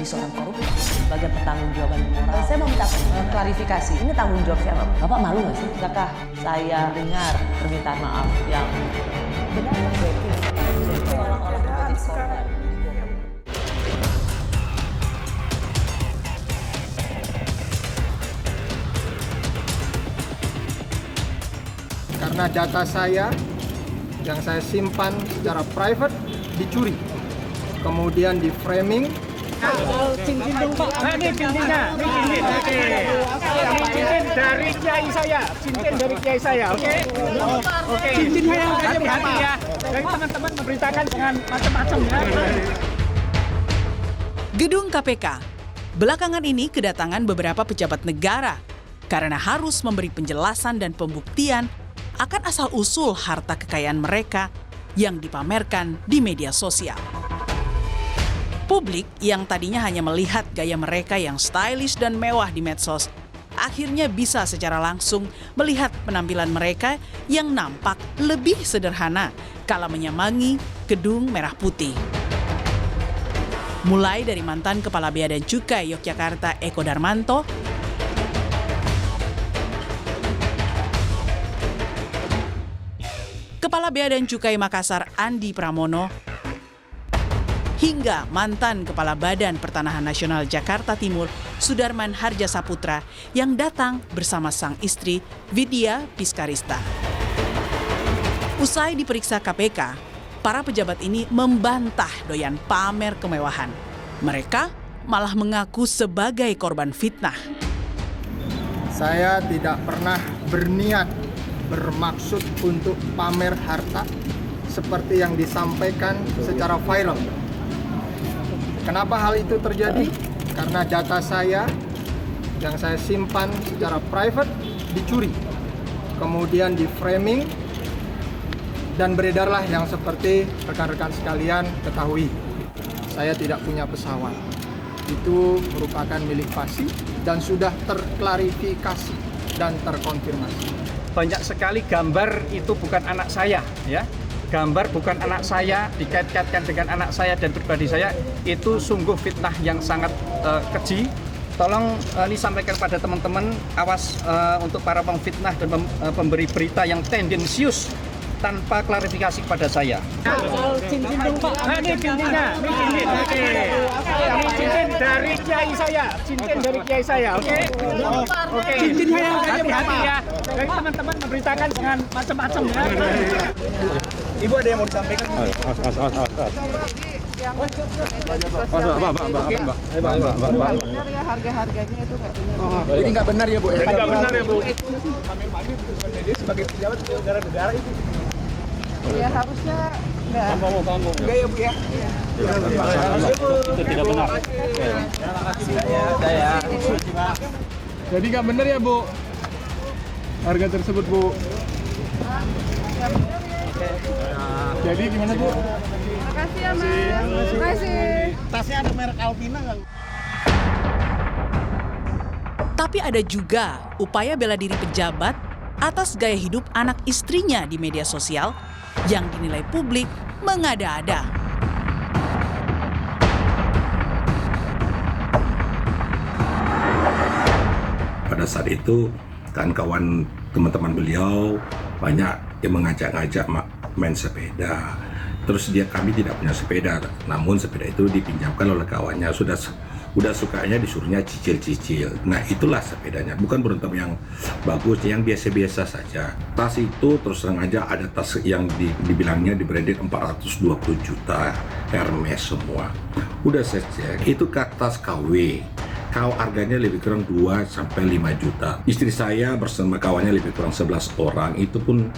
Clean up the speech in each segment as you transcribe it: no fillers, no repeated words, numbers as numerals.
menjadi seorang koruptor sebagai pertanggungjawaban moral. Saya mau minta klarifikasi. Ini tanggung jawab siapa? Bapak malu nggak sih? Apakah saya dengar permintaan maaf yang benar? Orang-orang menjadi korban. Karena data saya yang saya simpan secara private dicuri, kemudian di framing. Cincin dong Pak. Ini cincinnya, ini cincin. Oke. Ini cincin dari kiai saya. Cincin dari kiai saya. Oke. Oke. Cincinnya yang hati-hati ya. Dari teman-teman memberitakan dengan macam-macam ya. Gedung KPK belakangan ini kedatangan beberapa pejabat negara karena harus memberi penjelasan dan pembuktian akan asal-usul harta kekayaan mereka yang dipamerkan di media sosial. Publik yang tadinya hanya melihat gaya mereka yang stylish dan mewah di medsos, akhirnya bisa secara langsung melihat penampilan mereka yang nampak lebih sederhana kala menyambangi Gedung Merah Putih. Mulai dari mantan Kepala Bea dan Cukai Yogyakarta Eko Darmanto, Kepala Bea dan Cukai Makassar Andi Pramono, hingga mantan Kepala Badan Pertanahan Nasional Jakarta Timur Sudarman Harjasaputra yang datang bersama sang istri Vidya Piskarista. Usai diperiksa KPK, para pejabat ini membantah doyan pamer kemewahan. Mereka malah mengaku sebagai korban fitnah. Saya tidak pernah berniat bermaksud untuk pamer harta seperti yang disampaikan secara viral. Kenapa hal itu terjadi? Karena data saya yang saya simpan secara private dicuri, kemudian di framing, dan beredarlah yang seperti rekan-rekan sekalian ketahui. Saya tidak punya pesawat. Itu merupakan milik Fasi dan sudah terklarifikasi dan terkonfirmasi. Banyak sekali gambar itu bukan anak saya ya. Gambar bukan anak saya dikait-kaitkan dengan anak saya dan pribadi saya, itu sungguh fitnah yang sangat keji. Tolong ini sampaikan pada teman-teman, awas untuk para pemfitnah dan pemberi berita yang tendensius tanpa klarifikasi kepada saya. Cincin dong Pak. Ini cincinnya, ini cincin. Oke. Ini cincin dari kiai saya. Cincin dari kiai saya. Oke. Oke. Cincinnya yang hati-hati ya. Dari teman-teman memberitakan dengan macam-macam ya. Ibu ada yang mau disampaikan? Benar ya harga-harganya itu katanya. Jadi nggak benar ya Bu? Nggak benar ya Bu. Dia sebagai pejabat negara-negara itu. Ya harusnya enggak. Enggak ya Bu ya? Itu tidak benar. Jadi nggak benar ya Bu? Harga tersebut Bu? Jadi gimana Bu? Makasih ya Mas. Makasih. Tasnya ada merek Alpina nggak? Tapi ada juga upaya bela diri pejabat atas gaya hidup anak istrinya di media sosial yang dinilai publik mengada-ada. Pada saat itu kan kawan teman-teman beliau banyak yang mengajak-ngajak main sepeda. Terus kami tidak punya sepeda, namun sepeda itu dipinjamkan oleh kawannya. Udah sukanya disuruhnya cicil-cicil. Nah itulah sepedanya, bukan beruntung yang bagus, yang biasa-biasa saja. Tas itu terus terang aja ada tas yang dibilangnya di branded 420 juta, Hermes semua. Udah saya cek, itu tas KW. Harganya lebih kurang 2-5 juta. Istri saya bersama kawannya lebih kurang 11 orang, itu pun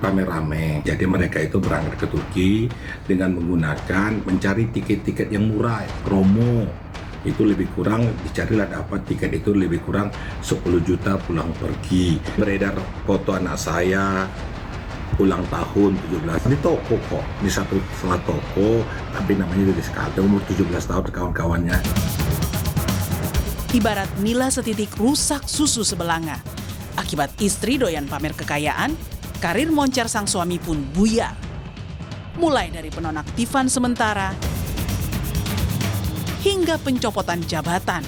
rame-rame. Jadi mereka itu berangkat ke Turki dengan menggunakan mencari tiket-tiket yang murah, promo. Itu lebih kurang dicarilah dapat tiket itu lebih kurang 10 juta pulang pergi. Beredar foto anak saya ulang tahun 17 di toko kok, di satu salah toko, tapi namanya dari Skalda, umur 17 tahun kawan-kawannya. Ibarat nila setitik rusak susu sebelanga. Akibat istri doyan pamer kekayaan, karir moncer sang suami pun buyar. Mulai dari penonaktifan sementara, hingga pencopotan jabatan.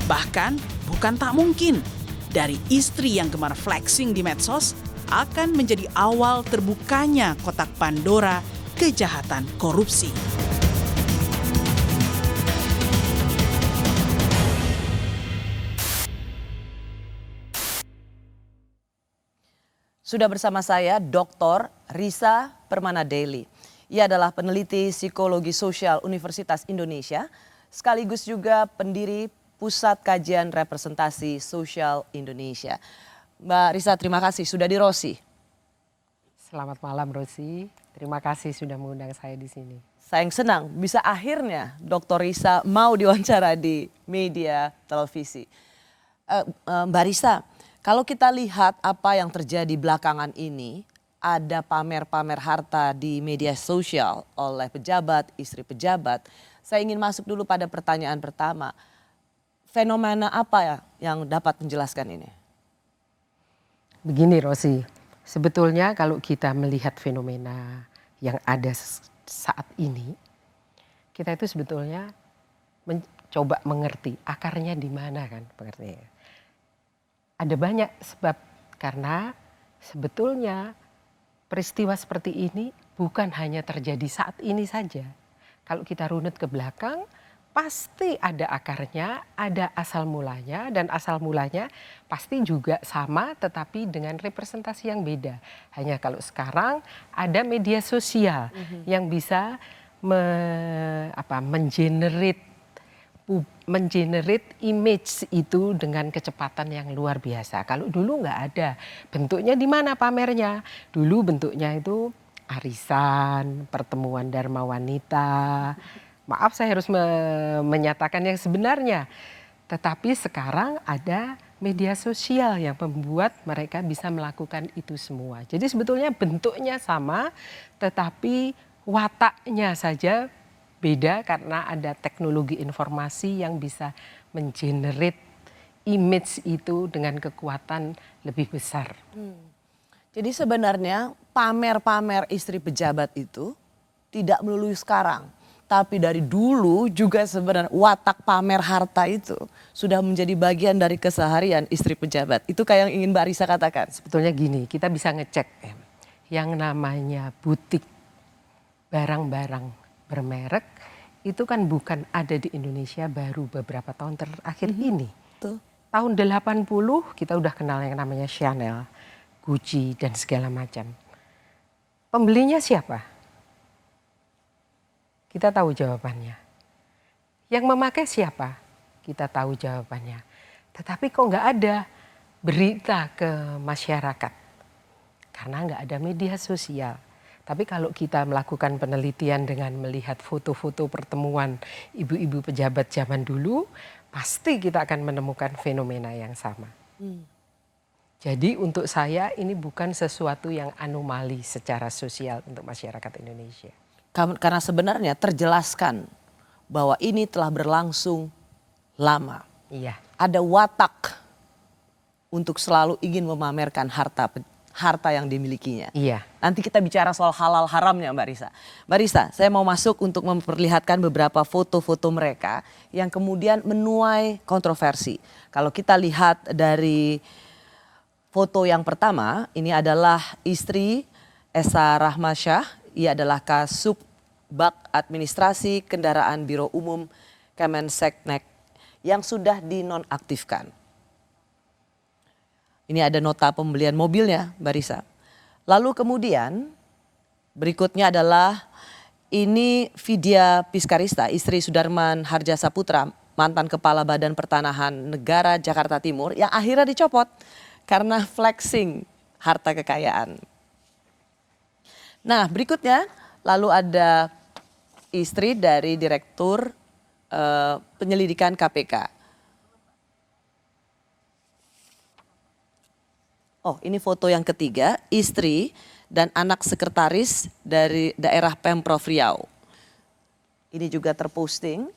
Bahkan bukan tak mungkin, dari istri yang gemar flexing di medsos akan menjadi awal terbukanya kotak Pandora kejahatan korupsi. Sudah bersama saya Dr. Risa Permana Daily. Ia adalah peneliti psikologi sosial Universitas Indonesia, sekaligus juga pendiri Pusat Kajian Representasi Sosial Indonesia. Mbak Risa, terima kasih sudah di Rosi. Selamat malam Rosi, terima kasih sudah mengundang saya di sini. Saya yang senang bisa akhirnya Dr. Risa mau diwawancara di media televisi. Mbak Risa, kalau kita lihat apa yang terjadi belakangan ini, ada pamer-pamer harta di media sosial oleh pejabat, istri pejabat. Saya ingin masuk dulu pada pertanyaan pertama. Fenomena apa ya yang dapat menjelaskan ini? Begini Rosi, sebetulnya kalau kita melihat fenomena yang ada saat ini, kita itu sebetulnya mencoba mengerti akarnya di mana kan pengertiannya. Ada banyak sebab karena sebetulnya peristiwa seperti ini bukan hanya terjadi saat ini saja. Kalau kita runut ke belakang pasti ada akarnya, ada asal mulanya dan asal mulanya pasti juga sama tetapi dengan representasi yang beda. Hanya kalau sekarang ada media sosial yang bisa mengenerate image itu dengan kecepatan yang luar biasa. Kalau dulu nggak ada, bentuknya di mana pamernya? Dulu bentuknya itu arisan, pertemuan dharma wanita. Maaf saya harus menyatakan yang sebenarnya. Tetapi sekarang ada media sosial yang membuat mereka bisa melakukan itu semua. Jadi sebetulnya bentuknya sama, tetapi wataknya saja beda karena ada teknologi informasi yang bisa mengenerate image itu dengan kekuatan lebih besar. Jadi sebenarnya pamer-pamer istri pejabat itu tidak melulu sekarang. Tapi dari dulu juga sebenarnya watak pamer harta itu sudah menjadi bagian dari keseharian istri pejabat. Itu kayak yang ingin Mbak Risa katakan. Sebetulnya gini, kita bisa ngecek yang namanya butik barang-barang bermerek itu kan bukan ada di Indonesia baru beberapa tahun terakhir ini. Tuh. Tahun 80 kita udah kenal yang namanya Chanel, Gucci dan segala macam. Pembelinya siapa? Kita tahu jawabannya. Yang memakai siapa? Kita tahu jawabannya. Tetapi kok nggak ada berita ke masyarakat? Karena nggak ada media sosial. Tapi kalau kita melakukan penelitian dengan melihat foto-foto pertemuan ibu-ibu pejabat zaman dulu, pasti kita akan menemukan fenomena yang sama. Jadi untuk saya ini bukan sesuatu yang anomali secara sosial untuk masyarakat Indonesia. Karena sebenarnya terjelaskan bahwa ini telah berlangsung lama. Iya. Ada watak untuk selalu ingin memamerkan harta yang dimilikinya. Iya. Nanti kita bicara soal halal haramnya Mbak Risa. Mbak Risa, saya mau masuk untuk memperlihatkan beberapa foto-foto mereka yang kemudian menuai kontroversi. Kalau kita lihat dari foto yang pertama, ini adalah istri Esa Rahmasyah. Ia adalah Kasubag Administrasi Kendaraan Biro Umum Kemenseknek yang sudah dinonaktifkan. Ini ada nota pembelian mobilnya, Mbak Risa. Lalu kemudian berikutnya adalah ini Vidya Piskarista, istri Sudarman Harja Saputra, mantan Kepala Badan Pertanahan Negara Jakarta Timur yang akhirnya dicopot karena flexing harta kekayaan. Nah berikutnya lalu ada istri dari Direktur Penyelidikan KPK. Oh ini foto yang ketiga, istri dan anak sekretaris dari daerah Pemprov Riau. Ini juga terposting.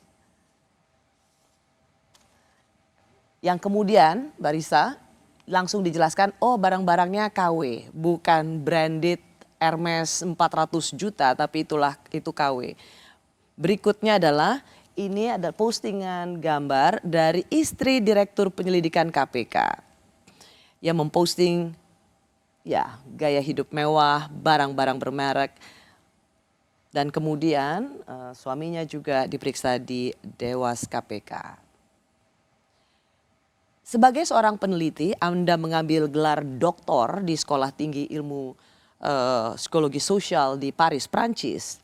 Yang kemudian Mbak Risa langsung dijelaskan, oh barang-barangnya KW, bukan branded Hermes 400 juta, tapi itu KW. Berikutnya adalah ini ada postingan gambar dari istri Direktur Penyelidikan KPK yang memposting ya gaya hidup mewah, barang-barang bermerek. Dan kemudian suaminya juga diperiksa di Dewas KPK. Sebagai seorang peneliti, Anda mengambil gelar doktor di Sekolah Tinggi Ilmu Psikologi Sosial di Paris, Prancis.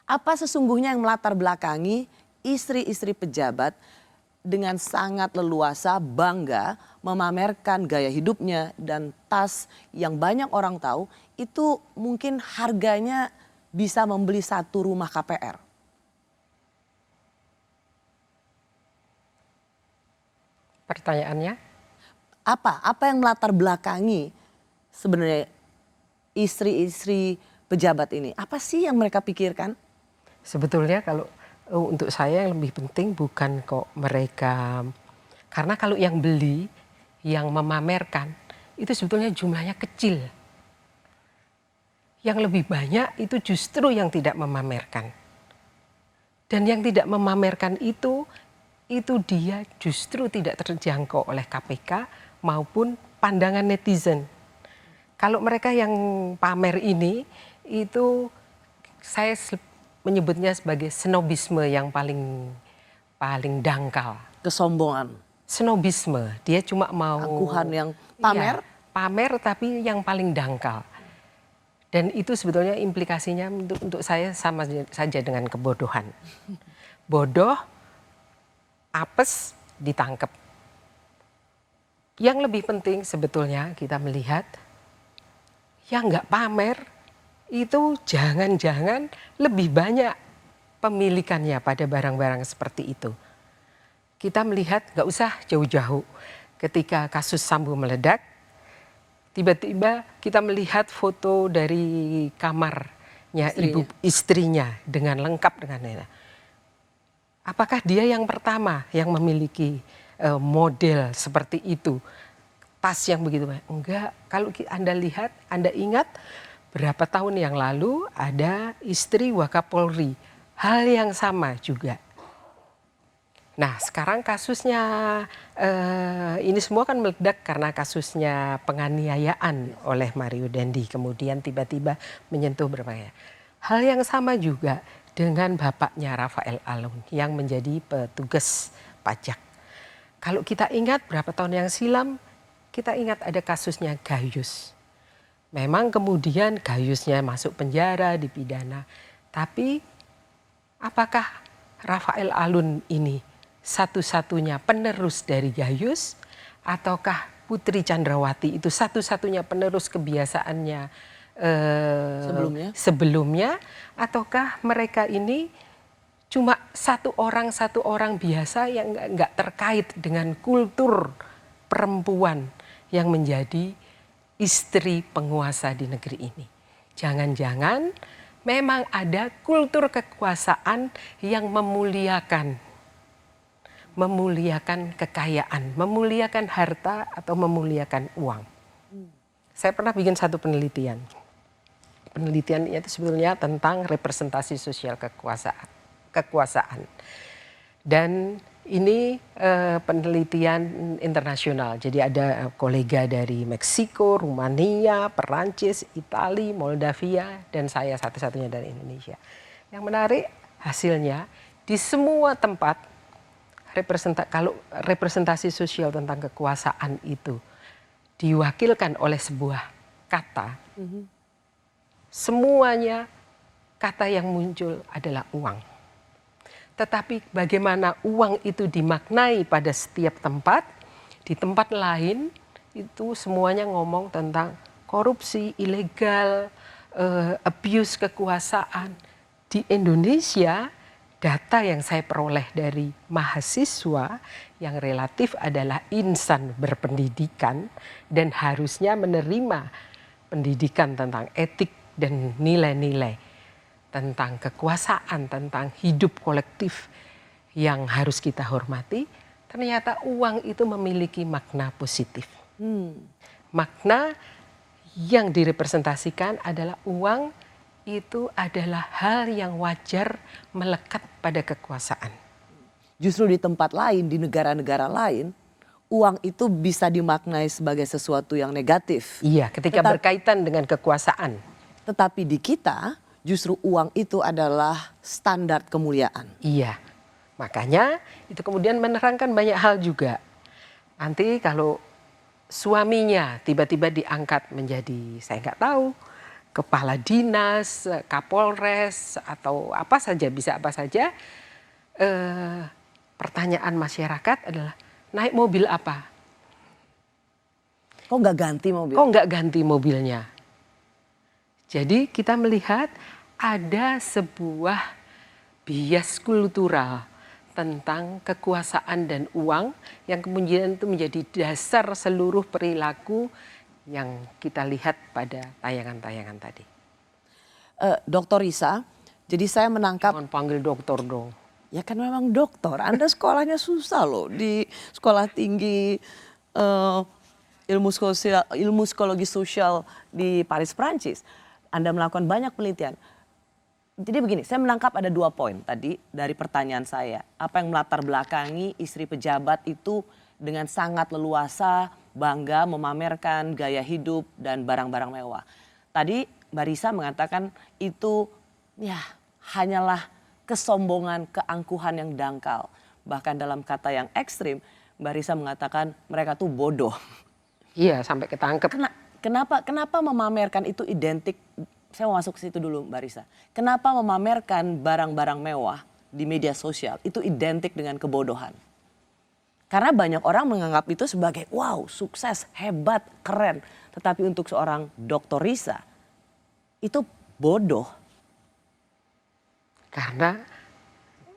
Apa sesungguhnya yang melatar belakangi istri-istri pejabat dengan sangat leluasa bangga memamerkan gaya hidupnya dan tas yang banyak orang tahu itu mungkin harganya bisa membeli satu rumah KPR? Pertanyaannya? Apa yang melatar belakangi sebenarnya istri-istri pejabat ini? Apa sih yang mereka pikirkan? Sebetulnya kalau untuk saya yang lebih penting bukan kok mereka, karena kalau yang beli, yang memamerkan itu sebetulnya jumlahnya kecil. Yang lebih banyak itu justru yang tidak memamerkan. Dan yang tidak memamerkan itu dia justru tidak terjangkau oleh KPK maupun pandangan netizen. Kalau mereka yang pamer ini itu saya menyebutnya sebagai snobisme yang paling dangkal. Kesombongan. Snobisme, dia cuma mau Angkuhan yang pamer. Ya, pamer tapi yang paling dangkal. Dan itu sebetulnya implikasinya untuk saya sama saja dengan kebodohan. Bodoh, apes, ditangkap. Yang lebih penting sebetulnya kita melihat yang nggak pamer itu jangan-jangan lebih banyak pemilikannya pada barang-barang seperti itu. Kita melihat nggak usah jauh-jauh ketika kasus Sambo meledak, tiba-tiba kita melihat foto dari kamarnya istrinya dengan lengkap dengan nenek. Apakah dia yang pertama yang memiliki model seperti itu? Tas yang begitu banyak? Enggak. Kalau Anda lihat, Anda ingat berapa tahun yang lalu ada istri Wakapolri. Hal yang sama juga. Nah sekarang kasusnya ini semua kan meledak karena kasusnya penganiayaan oleh Mario Dandi. Kemudian tiba-tiba menyentuh berbagai. Hal yang sama juga dengan bapaknya Rafael Alun yang menjadi petugas pajak. Kalau kita ingat berapa tahun yang silam, kita ingat ada kasusnya Gayus. Memang kemudian Gayusnya masuk penjara, dipidana. Tapi apakah Rafael Alun ini satu-satunya penerus dari Gayus, ataukah Putri Chandrawati itu satu-satunya penerus kebiasaannya sebelumnya, ataukah mereka ini cuma satu orang biasa yang nggak terkait dengan kultur perempuan yang menjadi istri penguasa di negeri ini. Jangan-jangan memang ada kultur kekuasaan yang memuliakan kekayaan, memuliakan harta atau memuliakan uang. Saya pernah bikin satu penelitian. Penelitian itu sebetulnya tentang representasi sosial kekuasaan. Dan ini penelitian internasional. Jadi ada kolega dari Meksiko, Rumania, Perancis, Italia, Moldavia, dan saya satu-satunya dari Indonesia. Yang menarik hasilnya di semua tempat kalau representasi sosial tentang kekuasaan itu diwakilkan oleh sebuah kata, semuanya kata yang muncul adalah uang. Tetapi bagaimana uang itu dimaknai pada setiap tempat, di tempat lain itu semuanya ngomong tentang korupsi, ilegal, abuse kekuasaan. Di Indonesia, data yang saya peroleh dari mahasiswa yang relatif adalah insan berpendidikan dan harusnya menerima pendidikan tentang etik dan nilai-nilai tentang kekuasaan, tentang hidup kolektif yang harus kita hormati, ternyata uang itu memiliki makna positif. Makna yang direpresentasikan adalah uang itu adalah hal yang wajar melekat pada kekuasaan. Justru di tempat lain, di negara-negara lain, uang itu bisa dimaknai sebagai sesuatu yang negatif. Iya, ketika berkaitan dengan kekuasaan. Tetapi di kita justru uang itu adalah standar kemuliaan. Iya, makanya itu kemudian menerangkan banyak hal juga. Nanti kalau suaminya tiba-tiba diangkat menjadi, saya nggak tahu, kepala dinas, kapolres, atau apa saja, bisa apa saja. Pertanyaan masyarakat adalah, naik mobil apa? Kok nggak ganti mobil? Kok nggak ganti mobilnya? Jadi kita melihat ada sebuah bias kultural tentang kekuasaan dan uang yang kemudian itu menjadi dasar seluruh perilaku yang kita lihat pada tayangan-tayangan tadi. Dokter Risa, jadi saya menangkap... Jangan panggil dokter dong. Ya kan memang dokter, Anda sekolahnya susah loh di sekolah tinggi ilmu psikologi sosial di Paris, Prancis. Anda melakukan banyak penelitian. Jadi begini, saya menangkap ada 2 poin tadi dari pertanyaan saya. Apa yang melatar belakangi istri pejabat itu dengan sangat leluasa, bangga memamerkan gaya hidup dan barang-barang mewah. Tadi Mbak Risa mengatakan itu ya hanyalah kesombongan, keangkuhan yang dangkal. Bahkan dalam kata yang ekstrim, Mbak Risa mengatakan mereka tuh bodoh. Iya, sampai ketangkep. Kenapa memamerkan itu identik, saya mau masuk ke situ dulu Mbak Risa. Kenapa memamerkan barang-barang mewah di media sosial itu identik dengan kebodohan? Karena banyak orang menganggap itu sebagai wow, sukses, hebat, keren. Tetapi untuk seorang Dr. Risa, itu bodoh. Karena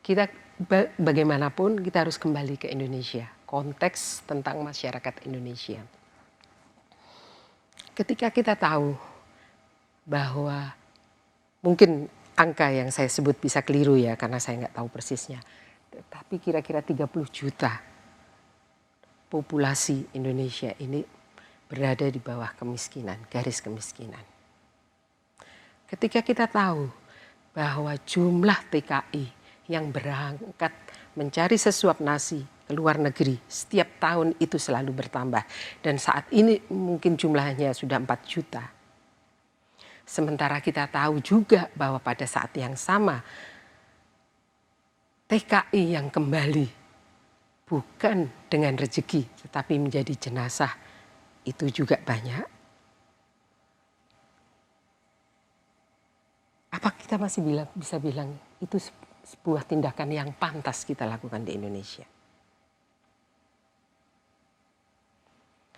kita bagaimanapun kita harus kembali ke Indonesia. Konteks tentang masyarakat Indonesia. Ketika kita tahu bahwa mungkin angka yang saya sebut bisa keliru ya karena saya nggak tahu persisnya. Tapi kira-kira 30 juta populasi Indonesia ini berada di bawah kemiskinan, garis kemiskinan. Ketika kita tahu bahwa jumlah TKI yang berangkat mencari sesuap nasi ke luar negeri setiap tahun itu selalu bertambah. Dan saat ini mungkin jumlahnya sudah 4 juta. Sementara kita tahu juga bahwa pada saat yang sama TKI yang kembali bukan dengan rezeki tetapi menjadi jenazah itu juga banyak. Apa kita masih bisa bilang itu sebuah tindakan yang pantas kita lakukan di Indonesia?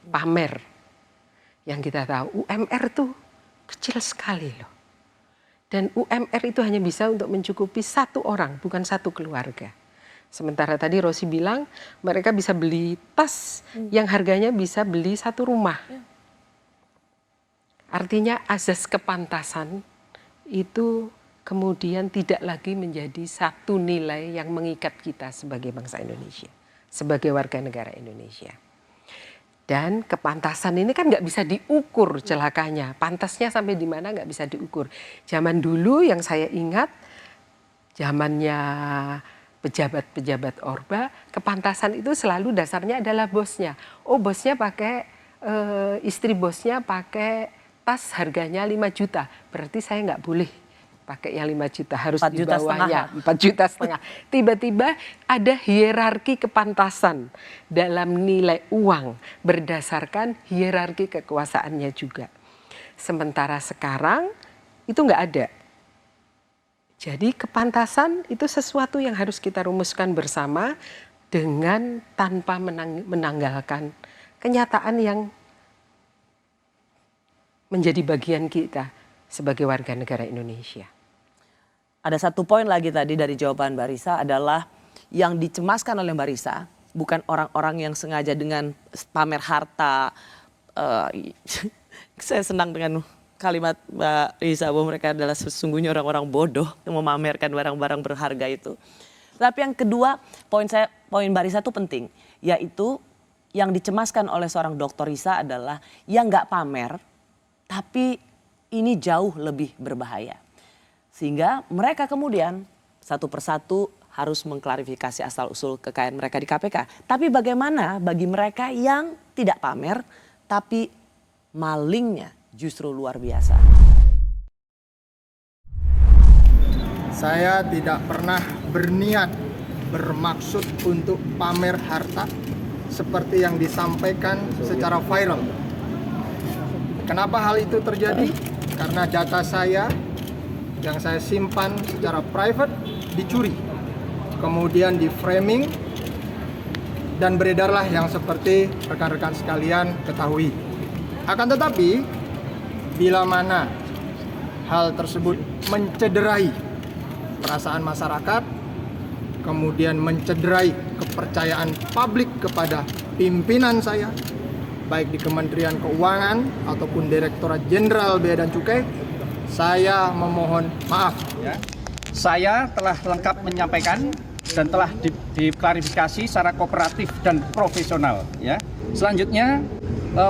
Pamer yang kita tahu UMR tuh kecil sekali loh. Dan UMR itu hanya bisa untuk mencukupi 1 orang, bukan 1 keluarga. Sementara tadi Rosi bilang mereka bisa beli tas yang harganya bisa beli 1 rumah. Artinya azas kepantasan itu kemudian tidak lagi menjadi satu nilai yang mengikat kita sebagai bangsa Indonesia, sebagai warga negara Indonesia. Dan kepantasan ini kan nggak bisa diukur celakanya, pantasnya sampai di mana nggak bisa diukur. Zaman dulu yang saya ingat, zamannya pejabat-pejabat Orba, kepantasan itu selalu dasarnya adalah bosnya. Oh bosnya pakai, istri bosnya pakai tas harganya 5 juta, berarti saya nggak boleh pakai yang 5 juta, harus di bawahnya 4,5 juta. Tiba-tiba ada hierarki kepantasan dalam nilai uang berdasarkan hierarki kekuasaannya juga. Sementara sekarang itu nggak ada. Jadi kepantasan itu sesuatu yang harus kita rumuskan bersama dengan tanpa menanggalkan kenyataan yang menjadi bagian kita sebagai warga negara Indonesia. Ada 1 poin lagi tadi dari jawaban Mbak Risa adalah yang dicemaskan oleh Mbak Risa bukan orang-orang yang sengaja dengan pamer harta. Saya senang dengan kalimat Mbak Risa bahwa mereka adalah sesungguhnya orang-orang bodoh yang memamerkan barang-barang berharga itu. Tapi yang kedua, poin Mbak Risa itu penting, yaitu yang dicemaskan oleh seorang Dr. Risa adalah yang nggak pamer, Tapi ini jauh lebih berbahaya. Sehingga mereka kemudian satu persatu harus mengklarifikasi asal-usul kekayaan mereka di KPK. Tapi bagaimana bagi mereka yang tidak pamer tapi malingnya justru luar biasa? Saya tidak pernah berniat bermaksud untuk pamer harta seperti yang disampaikan secara viral. Kenapa hal itu terjadi? Karena data saya yang saya simpan secara private dicuri, kemudian di framing, dan beredarlah yang seperti rekan-rekan sekalian ketahui. Akan tetapi, bila mana hal tersebut mencederai perasaan masyarakat, kemudian mencederai kepercayaan publik kepada pimpinan saya, baik di Kementerian Keuangan ataupun Direktorat Jenderal Bea dan Cukai, saya memohon maaf. Saya telah lengkap menyampaikan dan telah diklarifikasi secara kooperatif dan profesional. Ya. Selanjutnya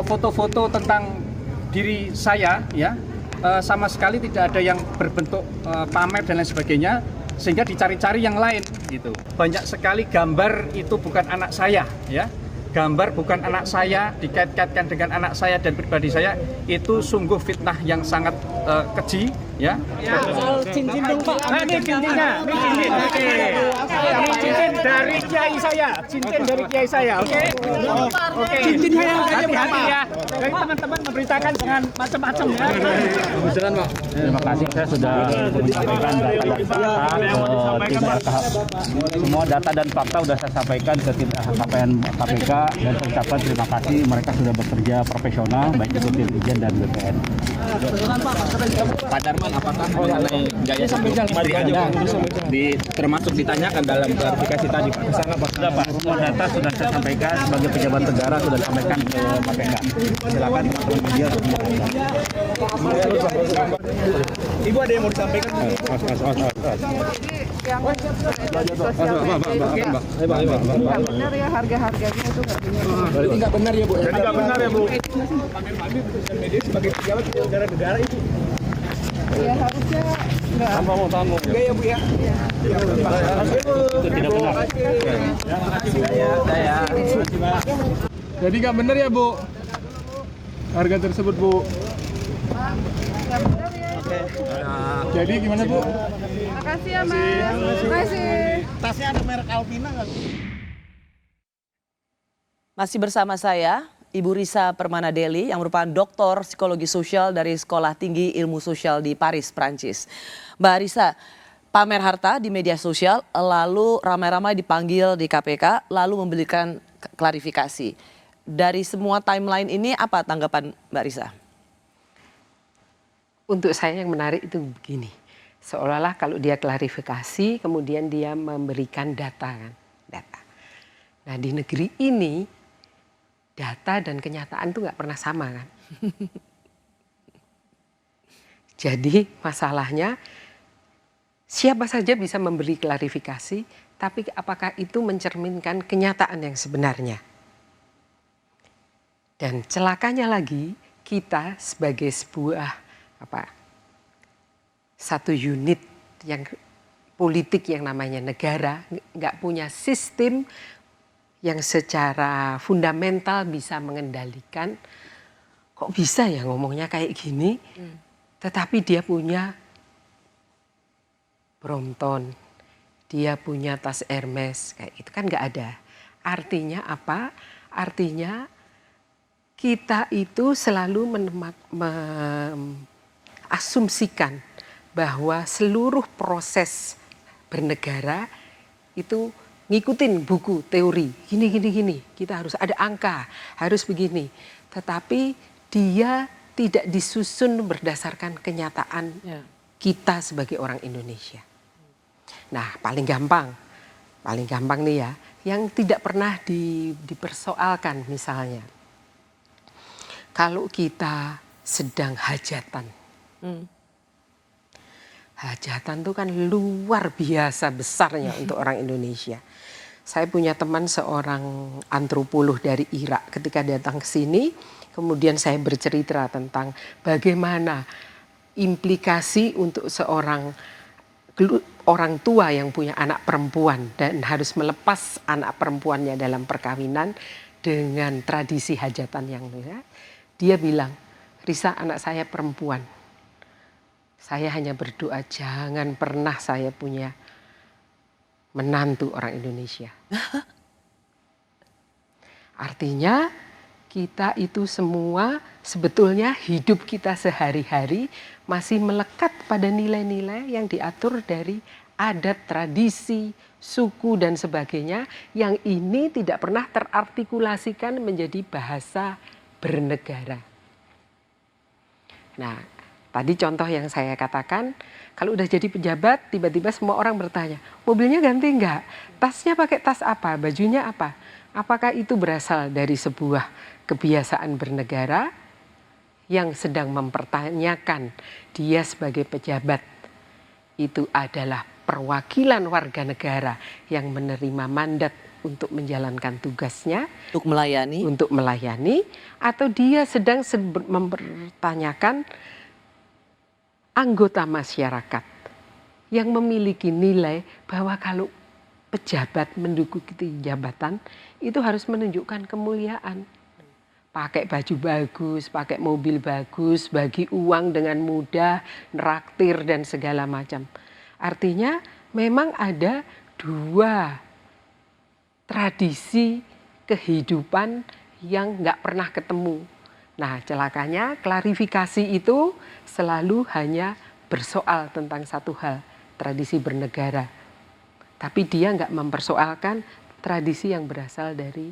foto-foto tentang diri saya, ya, sama sekali tidak ada yang berbentuk pamer dan lain sebagainya, sehingga dicari-cari yang lain gitu. Banyak sekali gambar itu bukan anak saya, ya. Gambar bukan anak saya dikait-kaitkan dengan anak saya dan pribadi saya, itu sungguh fitnah yang sangat keji, ya. Cincin dong Pak. Ini cincinnya, ini cincin. Oke. Ini cincin dari kiai saya, cincin dari kiai saya. Oke. Oke. Cincinnya yang hati-hati ya. Dari teman-teman memberitakan dengan macam-macam ya. Terima kasih, saya sudah menyampaikan data dan fakta semua data dan fakta sudah saya sampaikan ke tim KPN KPK, dan saya ucapkan terima kasih, mereka sudah bekerja profesional baik itu tim Ijen dan BPN. Pak Darman, apakah mengenai gaya istri Anda termasuk ditanyakan dalam klarifikasi tadi Pak? Sudah Pak, semua data sudah saya sampaikan sebagai pejabat negara, sudah sampaikan ke KPK. Silakan teman-teman media untuk menyampaikan. Ibu ada yang mau disampaikan? Yang di sosial media nggak benar ya, harga-harganya itu nggak benar. Berarti nggak benar ya Bu? Jadi nggak benar ya Bu? Pamer-pamer di sosial media sebagai pejabat negara itu. Ya harusnya nggak. Enggak ya Bu ya? Itu tidak benar. Jadi nggak benar ya Bu? Harga tersebut Bu. Nggak benar ya. Jadi gimana Bu? Makasih ya Mas. Makasih. Tasnya ada merek Alpina nggak? Masih bersama saya, Ibu Risa Permanadeli yang merupakan doktor psikologi sosial dari Sekolah Tinggi Ilmu Sosial di Paris, Prancis. Mbak Risa, pamer harta di media sosial, lalu ramai-ramai dipanggil di KPK, lalu memberikan klarifikasi. Dari semua timeline ini apa tanggapan Mbak Risa? Untuk saya yang menarik itu begini, seolah-olah kalau dia klarifikasi kemudian dia memberikan data kan, data. Nah di negeri ini data dan kenyataan itu nggak pernah sama kan. Jadi masalahnya siapa saja bisa memberi klarifikasi, tapi apakah itu mencerminkan kenyataan yang sebenarnya? Dan celakanya lagi kita sebagai sebuah satu unit yang politik yang namanya negara nggak punya sistem yang secara fundamental bisa mengendalikan. Kok bisa ya ngomongnya kayak gini, tetapi dia punya Brompton, dia punya tas Hermes, kayak itu kan nggak ada. Artinya apa? Artinya kita itu selalu asumsikan bahwa seluruh proses bernegara itu ngikutin buku teori gini, kita harus ada angka, harus begini, tetapi dia tidak disusun berdasarkan kenyataan kita sebagai orang Indonesia. Nah paling gampang nih ya, yang tidak pernah dipersoalkan misalnya, kalau kita sedang hajatan. Hajatan itu kan luar biasa besarnya untuk orang Indonesia. Saya punya teman seorang antropolog dari Irak. Ketika datang ke sini, kemudian saya bercerita tentang bagaimana implikasi untuk seorang orang tua yang punya anak perempuan dan harus melepas anak perempuannya dalam perkawinan dengan tradisi hajatan yang beda. Dia bilang, Risa, anak saya perempuan. Saya hanya berdoa jangan pernah saya punya menantu orang Indonesia. Artinya kita itu semua sebetulnya hidup kita sehari-hari masih melekat pada nilai-nilai yang diatur dari adat, tradisi, suku dan sebagainya yang ini tidak pernah terartikulasikan menjadi bahasa bernegara. Nah, tadi contoh yang saya katakan, kalau udah jadi pejabat, tiba-tiba semua orang bertanya, mobilnya ganti enggak? Tasnya pakai tas apa? Bajunya apa? Apakah itu berasal dari sebuah kebiasaan bernegara yang sedang mempertanyakan dia sebagai pejabat itu adalah perwakilan warga negara yang menerima mandat untuk menjalankan tugasnya, untuk melayani, atau dia sedang mempertanyakan anggota masyarakat yang memiliki nilai bahwa kalau pejabat menduduki jabatan itu harus menunjukkan kemuliaan. Pakai baju bagus, pakai mobil bagus, bagi uang dengan mudah, neraktir dan segala macam. Artinya memang ada dua tradisi kehidupan yang nggak pernah ketemu. Nah, celakanya klarifikasi itu selalu hanya bersoal tentang satu hal, tradisi bernegara. Tapi dia nggak mempersoalkan tradisi yang berasal dari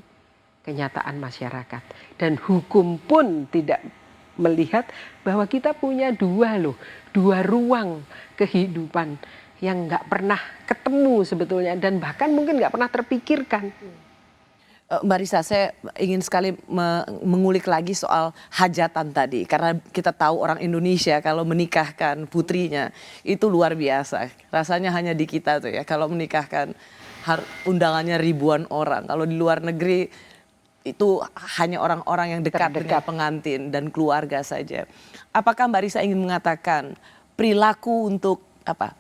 kenyataan masyarakat. Dan hukum pun tidak melihat bahwa kita punya dua ruang kehidupan yang nggak pernah ketemu sebetulnya dan bahkan mungkin nggak pernah terpikirkan. Mbak Risa, saya ingin sekali mengulik lagi soal hajatan tadi. Karena kita tahu orang Indonesia kalau menikahkan putrinya itu luar biasa. Rasanya hanya di kita tuh ya, kalau menikahkan undangannya ribuan orang. Kalau di luar negeri itu hanya orang-orang yang dekat dengan pengantin dan keluarga saja. Apakah Mbak Risa ingin mengatakan perilaku untuk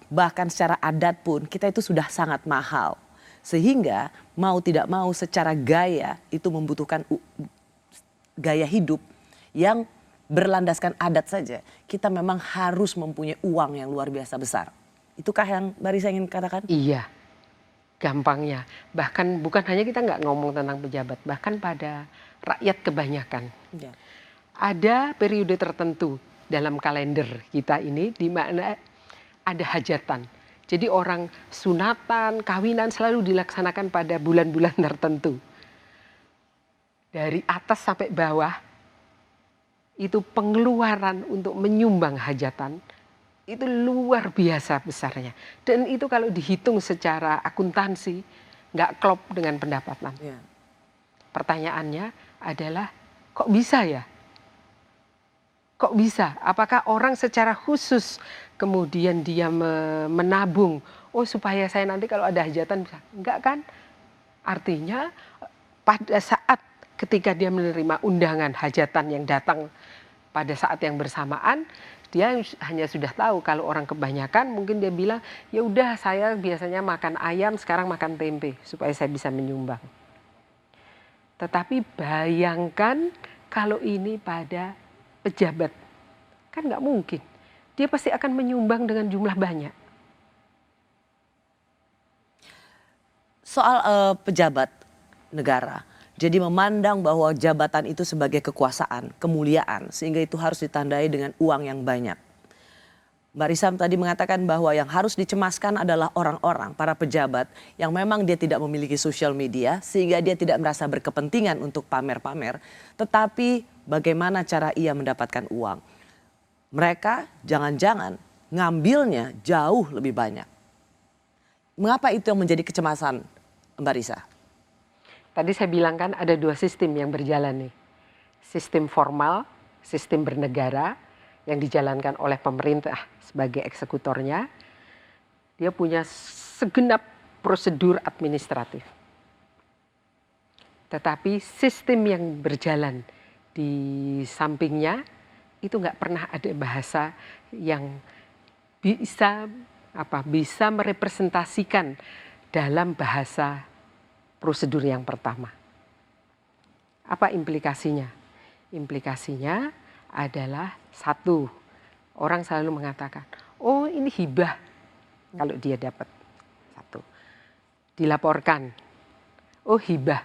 bahkan secara adat pun kita itu sudah sangat mahal. Sehingga mau tidak mau secara gaya itu membutuhkan gaya hidup yang berlandaskan adat saja. Kita memang harus mempunyai uang yang luar biasa besar. Itukah yang Mbak Risa ingin katakan? Iya, gampangnya. Bahkan bukan hanya kita nggak ngomong tentang pejabat, bahkan pada rakyat kebanyakan. Ya. Ada periode tertentu dalam kalender kita ini di mana ada hajatan. Jadi orang sunatan, kawinan selalu dilaksanakan pada bulan-bulan tertentu. Dari atas sampai bawah, itu pengeluaran untuk menyumbang hajatan, itu luar biasa besarnya. Dan itu kalau dihitung secara akuntansi, nggak klop dengan pendapatan. Ya. Pertanyaannya adalah, kok bisa ya? Kok bisa? Apakah orang secara khusus kemudian dia menabung, oh supaya saya nanti kalau ada hajatan bisa? Enggak kan? Artinya pada saat ketika dia menerima undangan hajatan yang datang pada saat yang bersamaan, dia hanya sudah tahu kalau orang kebanyakan mungkin dia bilang, ya udah saya biasanya makan ayam, sekarang makan tempe supaya saya bisa menyumbang. Tetapi bayangkan kalau ini pada pejabat, kan nggak mungkin. Dia pasti akan menyumbang dengan jumlah banyak. Soal pejabat negara, jadi memandang bahwa jabatan itu sebagai kekuasaan, kemuliaan, sehingga itu harus ditandai dengan uang yang banyak. Mbak Risa tadi mengatakan bahwa yang harus dicemaskan adalah orang-orang, para pejabat yang memang dia tidak memiliki sosial media, sehingga dia tidak merasa berkepentingan untuk pamer-pamer, tetapi bagaimana cara ia mendapatkan uang. Mereka jangan-jangan ngambilnya jauh lebih banyak. Mengapa itu yang menjadi kecemasan Mbak Risa? Tadi saya bilang kan ada dua sistem yang berjalan nih. Sistem formal, sistem bernegara yang dijalankan oleh pemerintah sebagai eksekutornya. Dia punya segenap prosedur administratif. Tetapi sistem yang berjalan di sampingnya itu nggak pernah ada bahasa yang bisa merepresentasikan dalam bahasa prosedur yang pertama. Apa implikasinya? Implikasinya adalah satu, orang selalu mengatakan, oh ini hibah kalau dia dapat. Satu, dilaporkan, oh hibah,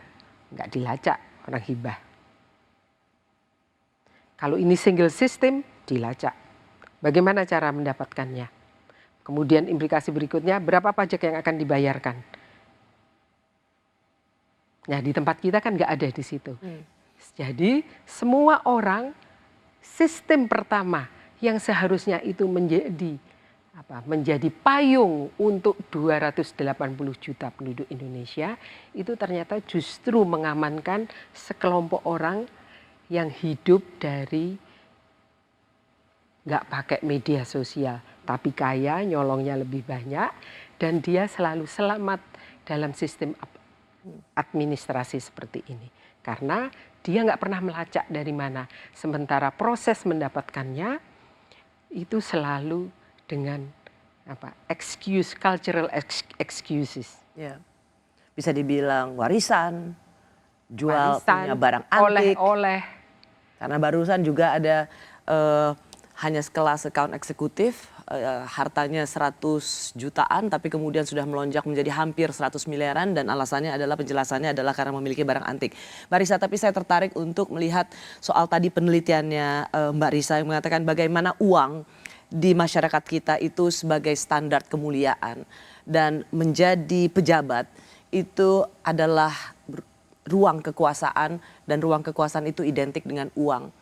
nggak dilacak orang hibah. Kalau ini single system, dilacak. Bagaimana cara mendapatkannya? Kemudian implikasi berikutnya, berapa pajak yang akan dibayarkan? Nah, di tempat kita kan nggak ada di situ. Jadi semua orang, sistem pertama yang seharusnya itu menjadi payung untuk 280 juta penduduk Indonesia, itu ternyata justru mengamankan sekelompok orang yang hidup dari nggak pakai media sosial, tapi kaya, nyolongnya lebih banyak, dan dia selalu selamat dalam sistem administrasi seperti ini. Karena dia nggak pernah melacak dari mana. Sementara proses mendapatkannya itu selalu dengan cultural excuses. Ya. Bisa dibilang warisan, punya barang antik. Oleh-oleh. Karena barusan juga ada hanya sekelas account eksekutif, hartanya 100 jutaan tapi kemudian sudah melonjak menjadi hampir 100 miliaran dan penjelasannya adalah karena memiliki barang antik. Mbak Risa, tapi saya tertarik untuk melihat soal tadi penelitiannya Mbak Risa yang mengatakan bagaimana uang di masyarakat kita itu sebagai standar kemuliaan dan menjadi pejabat itu adalah ruang kekuasaan dan ruang kekuasaan itu identik dengan uang.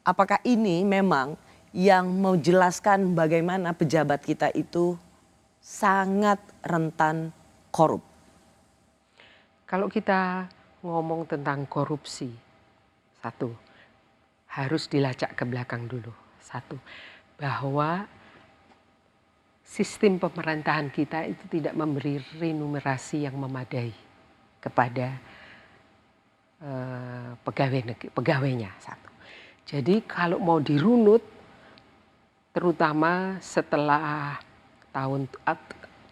Apakah ini memang yang menjelaskan bagaimana pejabat kita itu sangat rentan korup? Kalau kita ngomong tentang korupsi, satu, harus dilacak ke belakang dulu. Satu, bahwa sistem pemerintahan kita itu tidak memberi remunerasi yang memadai kepada pegawainya. Satu. Jadi kalau mau dirunut, terutama setelah tahun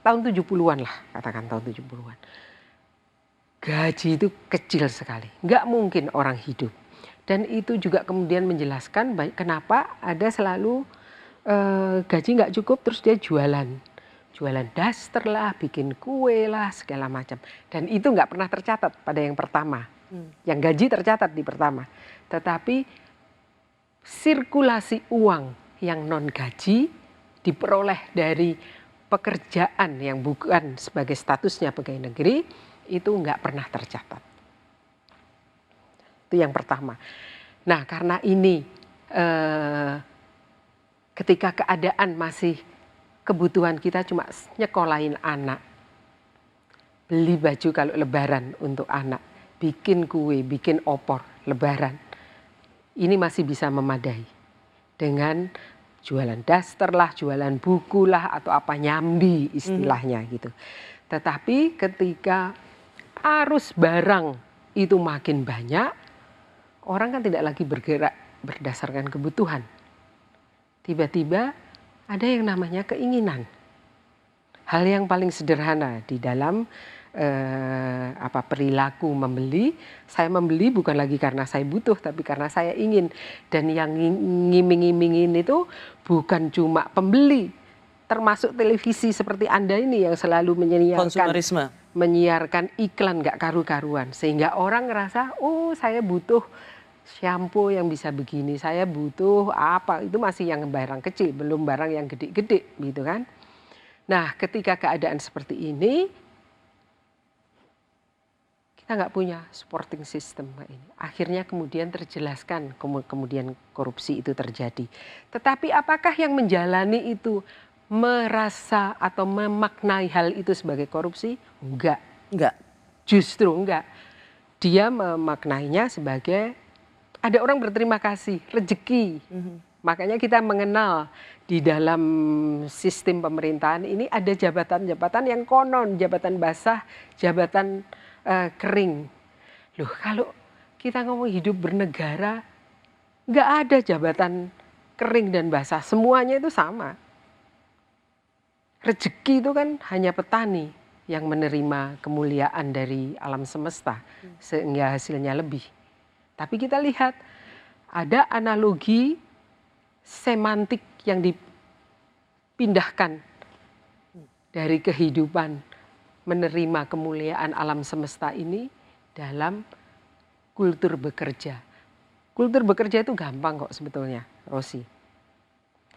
70-an lah, katakan tahun 70-an. Gaji itu kecil sekali, nggak mungkin orang hidup. Dan itu juga kemudian menjelaskan kenapa ada selalu gaji nggak cukup terus dia jualan daster lah, bikin kue lah, segala macam. Dan itu nggak pernah tercatat pada yang pertama. Yang gaji tercatat di pertama. Tetapi sirkulasi uang yang non gaji diperoleh dari pekerjaan yang bukan sebagai statusnya pegawai negeri itu nggak pernah tercatat. Itu yang pertama. Nah, karena ini ketika keadaan masih kebutuhan kita cuma nyekolahin anak, beli baju kalau lebaran untuk anak, bikin kue, bikin opor lebaran, ini masih bisa memadai dengan jualan daster lah, jualan buku lah, atau apa nyambi istilahnya gitu. Tetapi ketika arus barang itu makin banyak, orang kan tidak lagi bergerak berdasarkan kebutuhan. Tiba-tiba ada yang namanya keinginan. Hal yang paling sederhana di dalam perilaku membeli, saya membeli bukan lagi karena saya butuh, tapi karena saya ingin. Dan yang ngiming-ngimingin itu bukan cuma pembeli, termasuk televisi seperti Anda ini yang selalu menyiarkan iklan gak karu-karuan. Sehingga orang ngerasa, oh saya butuh shampoo yang bisa begini, saya butuh apa, itu masih yang barang kecil, belum barang yang gede-gede gitu kan. Nah, ketika keadaan seperti ini, kita nggak punya supporting system ini. Akhirnya kemudian terjelaskan, kemudian korupsi itu terjadi. Tetapi apakah yang menjalani itu merasa atau memaknai hal itu sebagai korupsi? Enggak. Justru enggak. Dia memaknainya sebagai ada orang berterima kasih, rezeki. Makanya kita mengenal di dalam sistem pemerintahan ini ada jabatan-jabatan yang konon, jabatan basah, jabatan kering. Loh kalau kita ngomong hidup bernegara, nggak ada jabatan kering dan basah, semuanya itu sama. Rezeki itu kan hanya petani yang menerima kemuliaan dari alam semesta sehingga hasilnya lebih. Tapi kita lihat ada analogi semantik yang dipindahkan dari kehidupan menerima kemuliaan alam semesta ini dalam kultur bekerja. Kultur bekerja itu gampang kok sebetulnya, Rosi.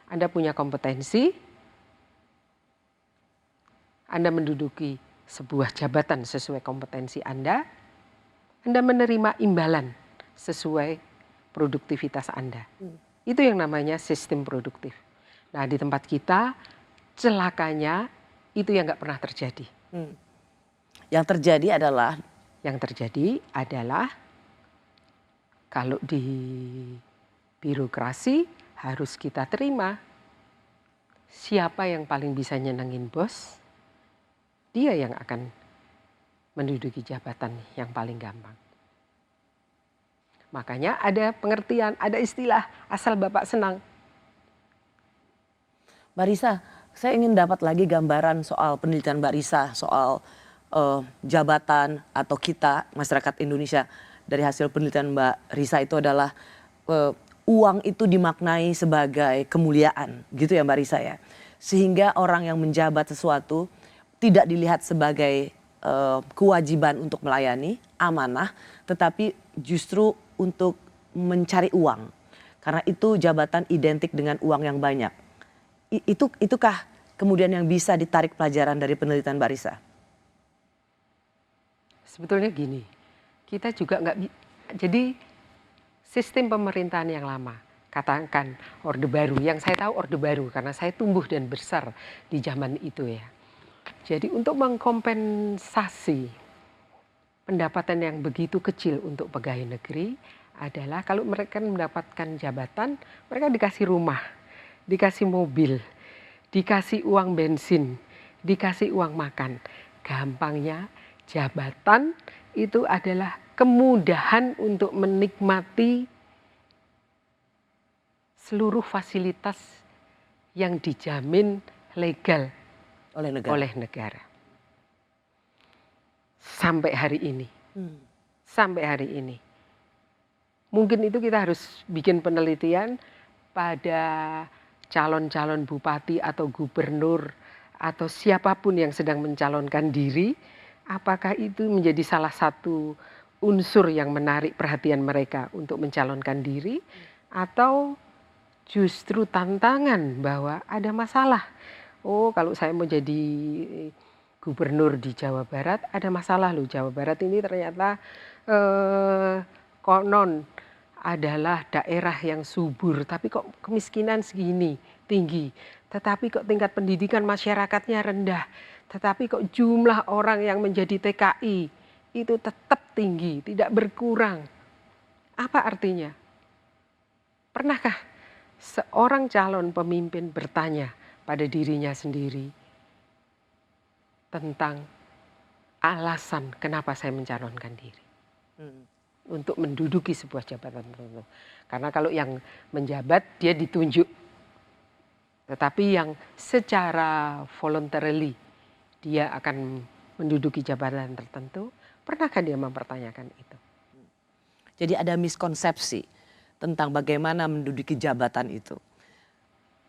Anda punya kompetensi, Anda menduduki sebuah jabatan sesuai kompetensi Anda menerima imbalan sesuai produktivitas Anda. Itu yang namanya sistem produktif. Nah di tempat kita celakanya itu yang nggak pernah terjadi. Yang terjadi adalah kalau di birokrasi harus kita terima siapa yang paling bisa nyenengin bos, dia yang akan menduduki jabatan yang paling gampang. Makanya ada pengertian, ada istilah asal Bapak senang. Mbak Risa, saya ingin dapat lagi gambaran soal penelitian Mbak Risa, soal jabatan atau kita masyarakat Indonesia. Dari hasil penelitian Mbak Risa itu adalah uang itu dimaknai sebagai kemuliaan, gitu ya Mbak Risa ya. Sehingga orang yang menjabat sesuatu tidak dilihat sebagai kewajiban untuk melayani, amanah, tetapi justru untuk mencari uang. Karena itu jabatan identik dengan uang yang banyak. Itukah kemudian yang bisa ditarik pelajaran dari penelitian Mbak Risa? Sebetulnya gini, kita juga jadi sistem pemerintahan yang lama, katakan Orde Baru, yang saya tahu Orde Baru karena saya tumbuh dan besar di zaman itu ya. Jadi untuk mengkompensasi pendapatan yang begitu kecil untuk pegawai negeri adalah kalau mereka mendapatkan jabatan, mereka dikasih rumah, dikasih mobil, dikasih uang bensin, dikasih uang makan. Gampangnya jabatan itu adalah kemudahan untuk menikmati seluruh fasilitas yang dijamin legal oleh negara. Sampai hari ini. Sampai hari ini. Mungkin itu kita harus bikin penelitian pada calon-calon bupati atau gubernur atau siapapun yang sedang mencalonkan diri, apakah itu menjadi salah satu unsur yang menarik perhatian mereka untuk mencalonkan diri atau justru tantangan bahwa ada masalah. Oh, kalau saya mau jadi gubernur di Jawa Barat, ada masalah loh. Jawa Barat ini ternyata konon adalah daerah yang subur, tapi kok kemiskinan segini tinggi. Tetapi kok tingkat pendidikan masyarakatnya rendah. Tetapi kok jumlah orang yang menjadi TKI itu tetap tinggi, tidak berkurang. Apa artinya? Pernahkah seorang calon pemimpin bertanya pada dirinya sendiri tentang alasan kenapa saya mencalonkan diri untuk menduduki sebuah jabatan tertentu? Karena kalau yang menjabat dia ditunjuk, tetapi yang secara voluntarily dia akan menduduki jabatan tertentu, pernahkah dia mempertanyakan itu? Jadi ada miskonsepsi tentang bagaimana menduduki jabatan itu.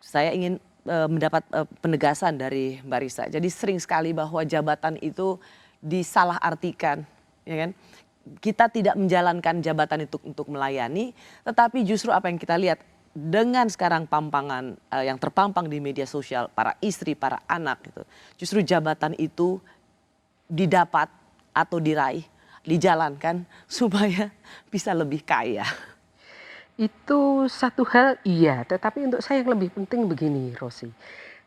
Saya ingin mendapat penegasan dari Mbak Risa. Jadi sering sekali bahwa jabatan itu disalahartikan, ya kan? Kita tidak menjalankan jabatan itu untuk melayani, tetapi justru apa yang kita lihat dengan sekarang pampangan yang terpampang di media sosial, para istri, para anak gitu. Justru jabatan itu didapat atau diraih, dijalankan supaya bisa lebih kaya. Itu satu hal iya, tetapi untuk saya yang lebih penting begini, Rosi.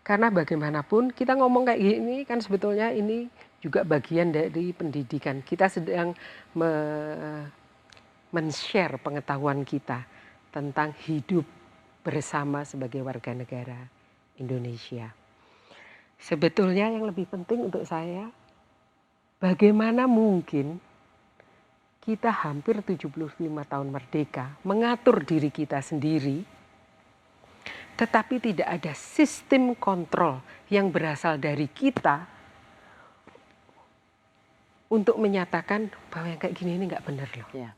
Karena bagaimanapun kita ngomong kayak gini kan sebetulnya ini juga bagian dari pendidikan. Kita sedang men-share pengetahuan kita tentang hidup bersama sebagai warga negara Indonesia. Sebetulnya yang lebih penting untuk saya, bagaimana mungkin kita hampir 75 tahun merdeka, mengatur diri kita sendiri, tetapi tidak ada sistem kontrol yang berasal dari kita untuk menyatakan bahwa yang kayak gini ini nggak benar loh. Ya.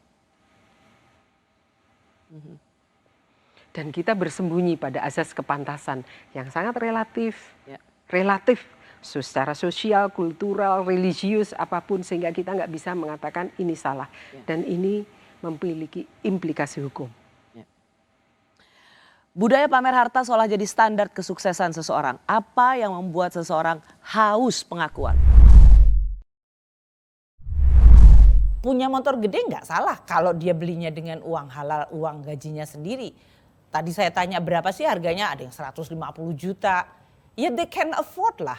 Dan kita bersembunyi pada asas kepantasan yang sangat relatif, Ya. relatif secara sosial, kultural, religius, apapun, sehingga kita nggak bisa mengatakan ini salah. Dan ini memiliki implikasi hukum. Budaya pamer harta seolah jadi standar kesuksesan seseorang. Apa yang membuat seseorang haus pengakuan? Punya motor gede nggak salah kalau dia belinya dengan uang halal, uang gajinya sendiri. Tadi saya tanya berapa sih harganya, ada yang 150 juta. Ya they can afford lah.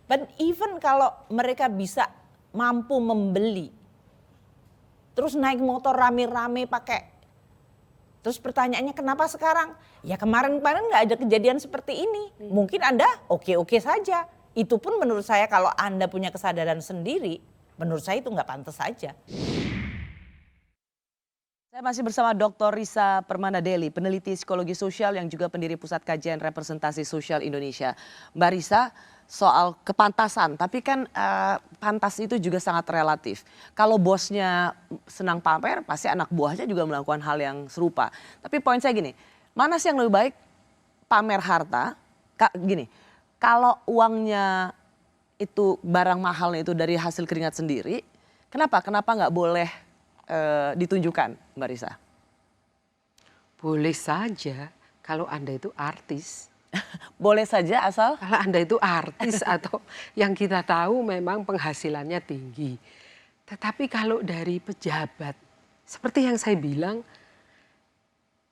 But even kalau mereka bisa mampu membeli, terus naik motor rame-rame pakai. Terus pertanyaannya kenapa sekarang? Ya kemarin-kemarin nggak ada kejadian seperti ini. Mungkin Anda oke-oke saja. Itu pun menurut saya kalau Anda punya kesadaran sendiri, menurut saya itu nggak pantas saja. Saya masih bersama Dr. Risa Permana Deli, peneliti psikologi sosial yang juga pendiri Pusat Kajian Representasi Sosial Indonesia. Mbak Risa, soal kepantasan, tapi kan pantas itu juga sangat relatif. Kalau bosnya senang pamer, pasti anak buahnya juga melakukan hal yang serupa. Tapi poin saya gini, mana sih yang lebih baik pamer harta? Gini, kalau uangnya itu barang mahalnya itu dari hasil keringat sendiri, kenapa nggak boleh ditunjukkan, Mbak Risa? Boleh saja kalau Anda itu artis. Boleh saja asal? Kalau Anda itu artis atau yang kita tahu memang penghasilannya tinggi. Tetapi kalau dari pejabat, seperti yang saya bilang,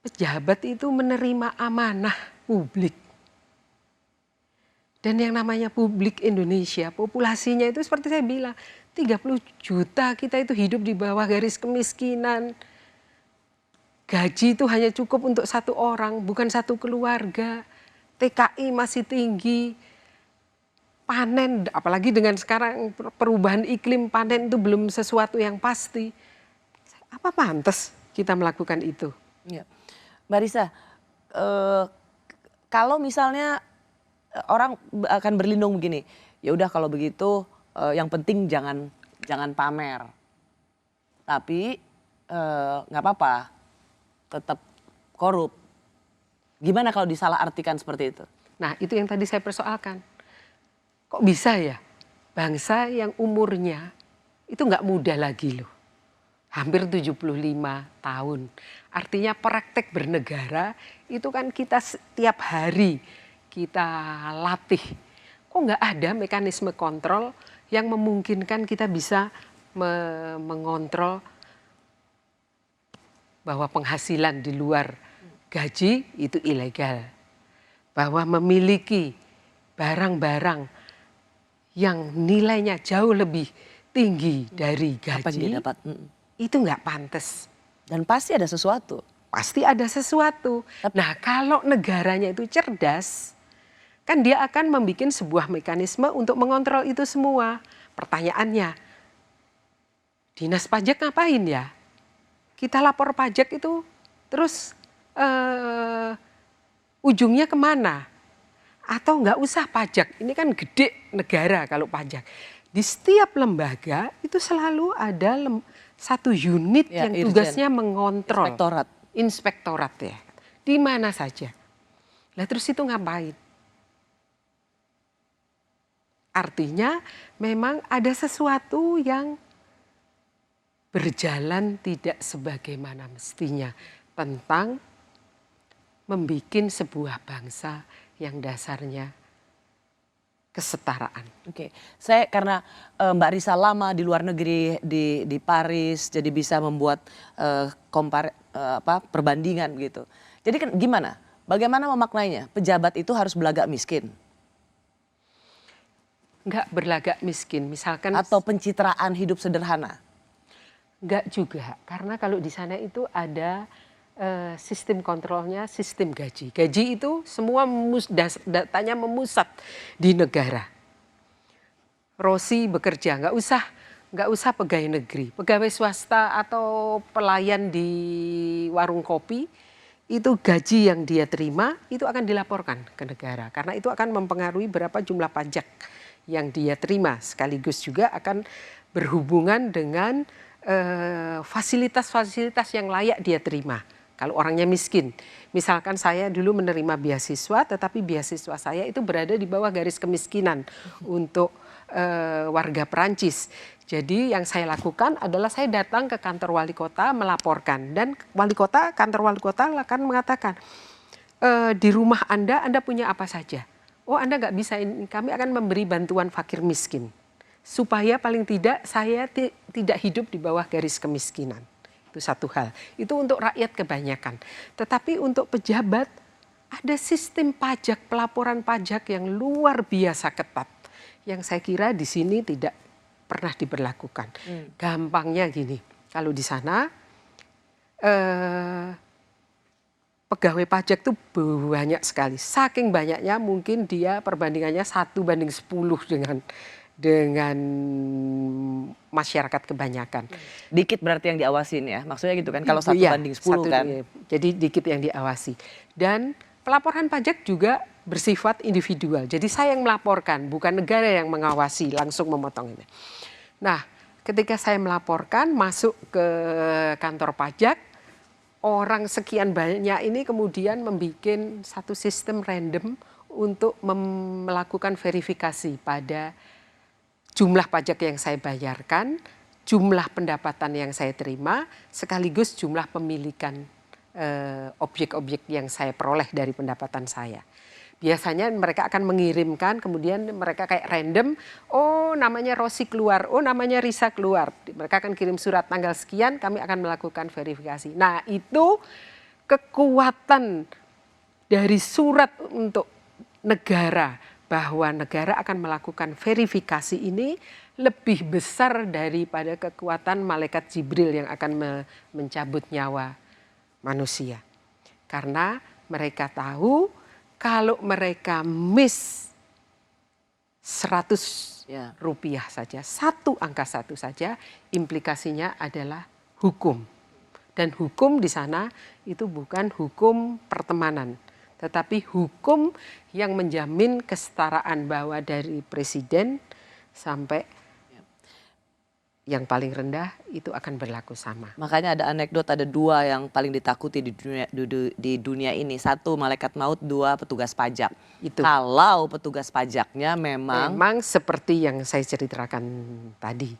pejabat itu menerima amanah publik. Dan yang namanya publik Indonesia, populasinya itu seperti saya bilang, 30 juta kita itu hidup di bawah garis kemiskinan. Gaji itu hanya cukup untuk satu orang, bukan satu keluarga. TKI masih tinggi. Panen, apalagi dengan sekarang perubahan iklim, panen itu belum sesuatu yang pasti. Apa pantas kita melakukan itu? Ya. Mbak Risa, kalau misalnya orang akan berlindung begini, ya udah kalau begitu yang penting jangan pamer. Tapi nggak apa-apa, tetap korup. Gimana kalau disalahartikan seperti itu? Nah itu yang tadi saya persoalkan. Kok bisa ya bangsa yang umurnya itu nggak muda lagi loh. Hampir 75 tahun. Artinya praktek bernegara itu kan kita setiap hari kita latih. Kok nggak ada mekanisme kontrol yang memungkinkan kita bisa mengontrol bahwa penghasilan di luar gaji itu ilegal. Bahwa memiliki barang-barang yang nilainya jauh lebih tinggi dari gaji itu nggak pantas. Dan pasti ada sesuatu. Pasti ada sesuatu. Nah kalau negaranya itu cerdas, kan dia akan membuat sebuah mekanisme untuk mengontrol itu semua. Pertanyaannya, dinas pajak ngapain ya? Kita lapor pajak itu terus ujungnya kemana? Atau nggak usah pajak, ini kan gede negara kalau pajak. Di setiap lembaga itu selalu ada satu unit ya, yang tugasnya mengontrol. Inspektorat ya, di mana saja. Lah terus itu ngapain? Artinya memang ada sesuatu yang berjalan tidak sebagaimana mestinya tentang membikin sebuah bangsa yang dasarnya kesetaraan. Oke, saya karena Mbak Risa lama di luar negeri di Paris, jadi bisa membuat perbandingan gitu. Jadi kan gimana? Bagaimana memaknainya? Pejabat itu harus berlagak miskin? Enggak berlagak miskin, misalkan. Atau pencitraan hidup sederhana? Enggak juga, karena kalau di sana itu ada sistem kontrolnya, sistem gaji. Gaji itu semua datanya memusat di negara. Rosi bekerja, nggak usah nggak usah pegawai negeri, pegawai swasta atau pelayan di warung kopi, itu gaji yang dia terima itu akan dilaporkan ke negara. Karena itu akan mempengaruhi berapa jumlah pajak yang dia terima. Sekaligus juga akan berhubungan dengan fasilitas-fasilitas yang layak dia terima. Kalau orangnya miskin, misalkan saya dulu menerima beasiswa, tetapi beasiswa saya itu berada di bawah garis kemiskinan untuk warga Perancis. Jadi yang saya lakukan adalah saya datang ke kantor wali kota melaporkan, dan kantor wali kota akan mengatakan di rumah Anda punya apa saja? Oh, Anda nggak bisa, kami akan memberi bantuan fakir miskin supaya paling tidak saya tidak hidup di bawah garis kemiskinan. Itu satu hal. Itu untuk rakyat kebanyakan. Tetapi untuk pejabat ada sistem pajak, pelaporan pajak yang luar biasa ketat. Yang saya kira di sini tidak pernah diberlakukan. Gampangnya gini, kalau di sana pegawai pajak itu banyak sekali. Saking banyaknya mungkin dia perbandingannya 1:10 dengan masyarakat kebanyakan. Dikit berarti yang diawasin ya, maksudnya gitu kan, kalau 1:10 kan. Iya. Jadi dikit yang diawasi. Dan pelaporan pajak juga bersifat individual. Jadi saya yang melaporkan, bukan negara yang mengawasi langsung memotong ini. Nah, ketika saya melaporkan masuk ke kantor pajak, orang sekian banyak ini kemudian membuat satu sistem random untuk melakukan verifikasi pada jumlah pajak yang saya bayarkan, jumlah pendapatan yang saya terima, sekaligus jumlah pemilikan objek-objek yang saya peroleh dari pendapatan saya. Biasanya mereka akan mengirimkan, kemudian mereka kayak random, oh namanya Rosi keluar, oh namanya Risa keluar. Mereka akan kirim surat tanggal sekian, kami akan melakukan verifikasi. Nah itu kekuatan dari surat untuk negara, bahwa negara akan melakukan verifikasi ini lebih besar daripada kekuatan malaikat Jibril yang akan mencabut nyawa manusia. Karena mereka tahu kalau mereka miss 100 rupiah saja, angka satu saja, implikasinya adalah hukum. Dan hukum di sana itu bukan hukum pertemanan, tetapi hukum yang menjamin kesetaraan, bahwa dari presiden sampai yang paling rendah itu akan berlaku sama. Makanya ada anekdot, ada dua yang paling ditakuti di dunia ini. Satu malaikat maut, dua petugas pajak. Itu. Kalau petugas pajaknya memang seperti yang saya ceritakan tadi.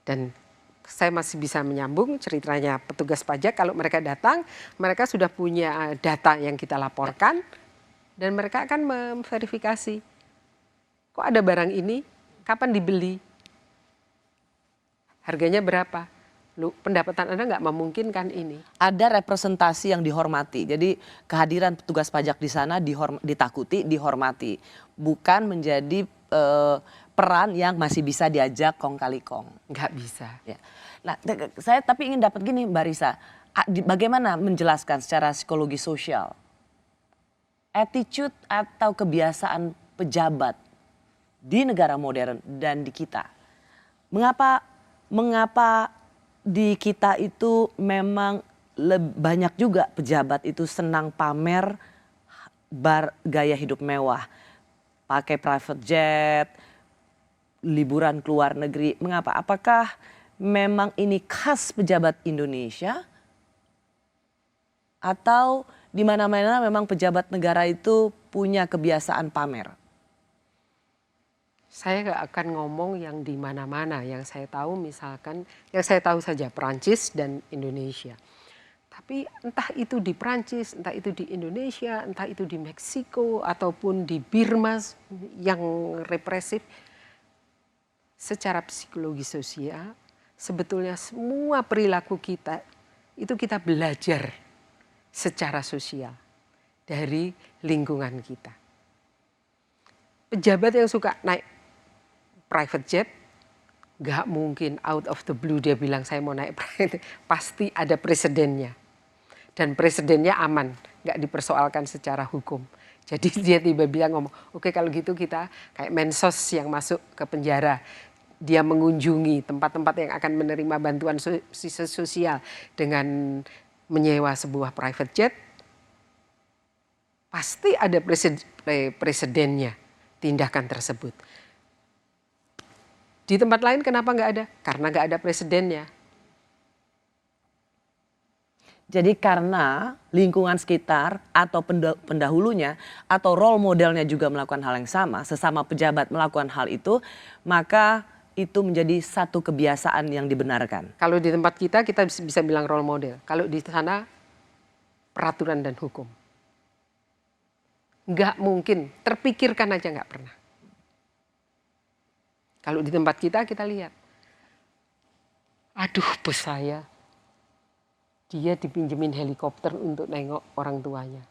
Dan saya masih bisa menyambung ceritanya petugas pajak. Kalau mereka datang, mereka sudah punya data yang kita laporkan dan mereka akan memverifikasi. Kok ada barang ini? Kapan dibeli? Harganya berapa? Pendapatan Anda nggak memungkinkan ini. Ada representasi yang dihormati. Jadi kehadiran petugas pajak di sana ditakuti, dihormati. Bukan menjadi peran yang masih bisa diajak kong kali kong. Nggak bisa. Ya. Nah, saya tapi ingin dapat gini Mbak Risa, bagaimana menjelaskan secara psikologi sosial attitude atau kebiasaan pejabat di negara modern dan di kita. Mengapa di kita itu memang banyak juga pejabat itu senang pamer gaya hidup mewah, pakai private jet, liburan ke luar negeri. Mengapa? Apakah memang ini khas pejabat Indonesia atau di mana-mana memang pejabat negara itu punya kebiasaan pamer? Saya nggak akan ngomong yang di mana-mana. Yang saya tahu misalkan, yang saya tahu saja Perancis dan Indonesia. Tapi entah itu di Perancis, entah itu di Indonesia, entah itu di Meksiko ataupun di Burma yang represif, secara psikologi sosial sebetulnya semua perilaku kita itu kita belajar secara sosial dari lingkungan kita. Pejabat yang suka naik private jet, gak mungkin out of the blue dia bilang saya mau naik private, pasti ada presidennya. Dan presidennya aman, gak dipersoalkan secara hukum. Jadi dia tiba bilang ngomong, oke kalau gitu kita kayak Mensos yang masuk ke penjara. dia mengunjungi tempat-tempat yang akan menerima bantuan sosial dengan menyewa sebuah private jet, pasti ada presidennya tindakan tersebut. Di tempat lain kenapa nggak ada? Karena nggak ada presidennya. Jadi karena lingkungan sekitar atau pendahulunya atau role modelnya juga melakukan hal yang sama, sesama pejabat melakukan hal itu, maka itu menjadi satu kebiasaan yang dibenarkan. Kalau di tempat kita bisa bilang role model. Kalau di sana peraturan dan hukum. Nggak mungkin, terpikirkan aja nggak pernah. Kalau di tempat kita lihat. Aduh, bos saya. Dia dipinjemin helikopter untuk nengok orang tuanya.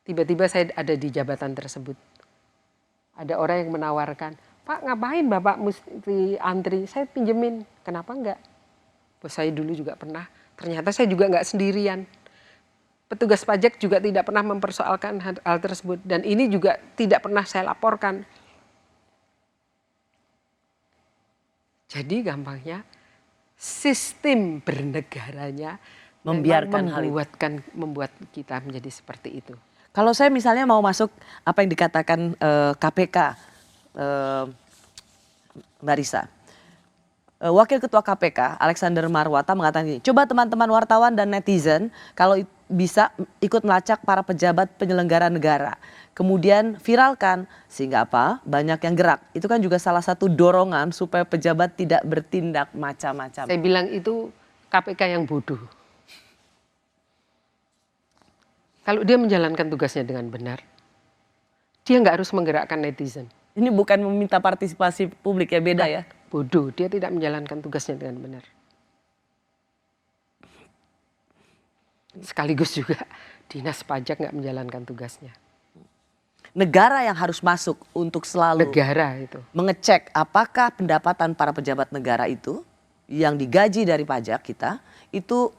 Tiba-tiba saya ada di jabatan tersebut. Ada orang yang menawarkan, Pak ngapain Bapak mesti antri? Saya pinjemin, kenapa enggak? Bos saya dulu juga pernah, ternyata saya juga enggak sendirian. Petugas pajak juga tidak pernah mempersoalkan hal tersebut. Dan ini juga tidak pernah saya laporkan. Jadi gampangnya, sistem bernegaranya Membiarkan hal itu. Membuat kita menjadi seperti itu. Kalau saya misalnya mau masuk apa yang dikatakan KPK, Mbak Risa. Wakil Ketua KPK Alexander Marwata mengatakan gini, coba teman-teman wartawan dan netizen kalau bisa ikut melacak para pejabat penyelenggara negara. Kemudian viralkan sehingga apa? Banyak yang gerak. Itu kan juga salah satu dorongan supaya pejabat tidak bertindak macam-macam. Saya bilang itu KPK yang bodoh. Kalau dia menjalankan tugasnya dengan benar, dia nggak harus menggerakkan netizen. Ini bukan meminta partisipasi publik ya, beda ya? Bodoh, dia tidak menjalankan tugasnya dengan benar. Sekaligus juga dinas pajak nggak menjalankan tugasnya. Negara yang harus masuk untuk selalu mengecek apakah pendapatan para pejabat negara itu yang digaji dari pajak kita itu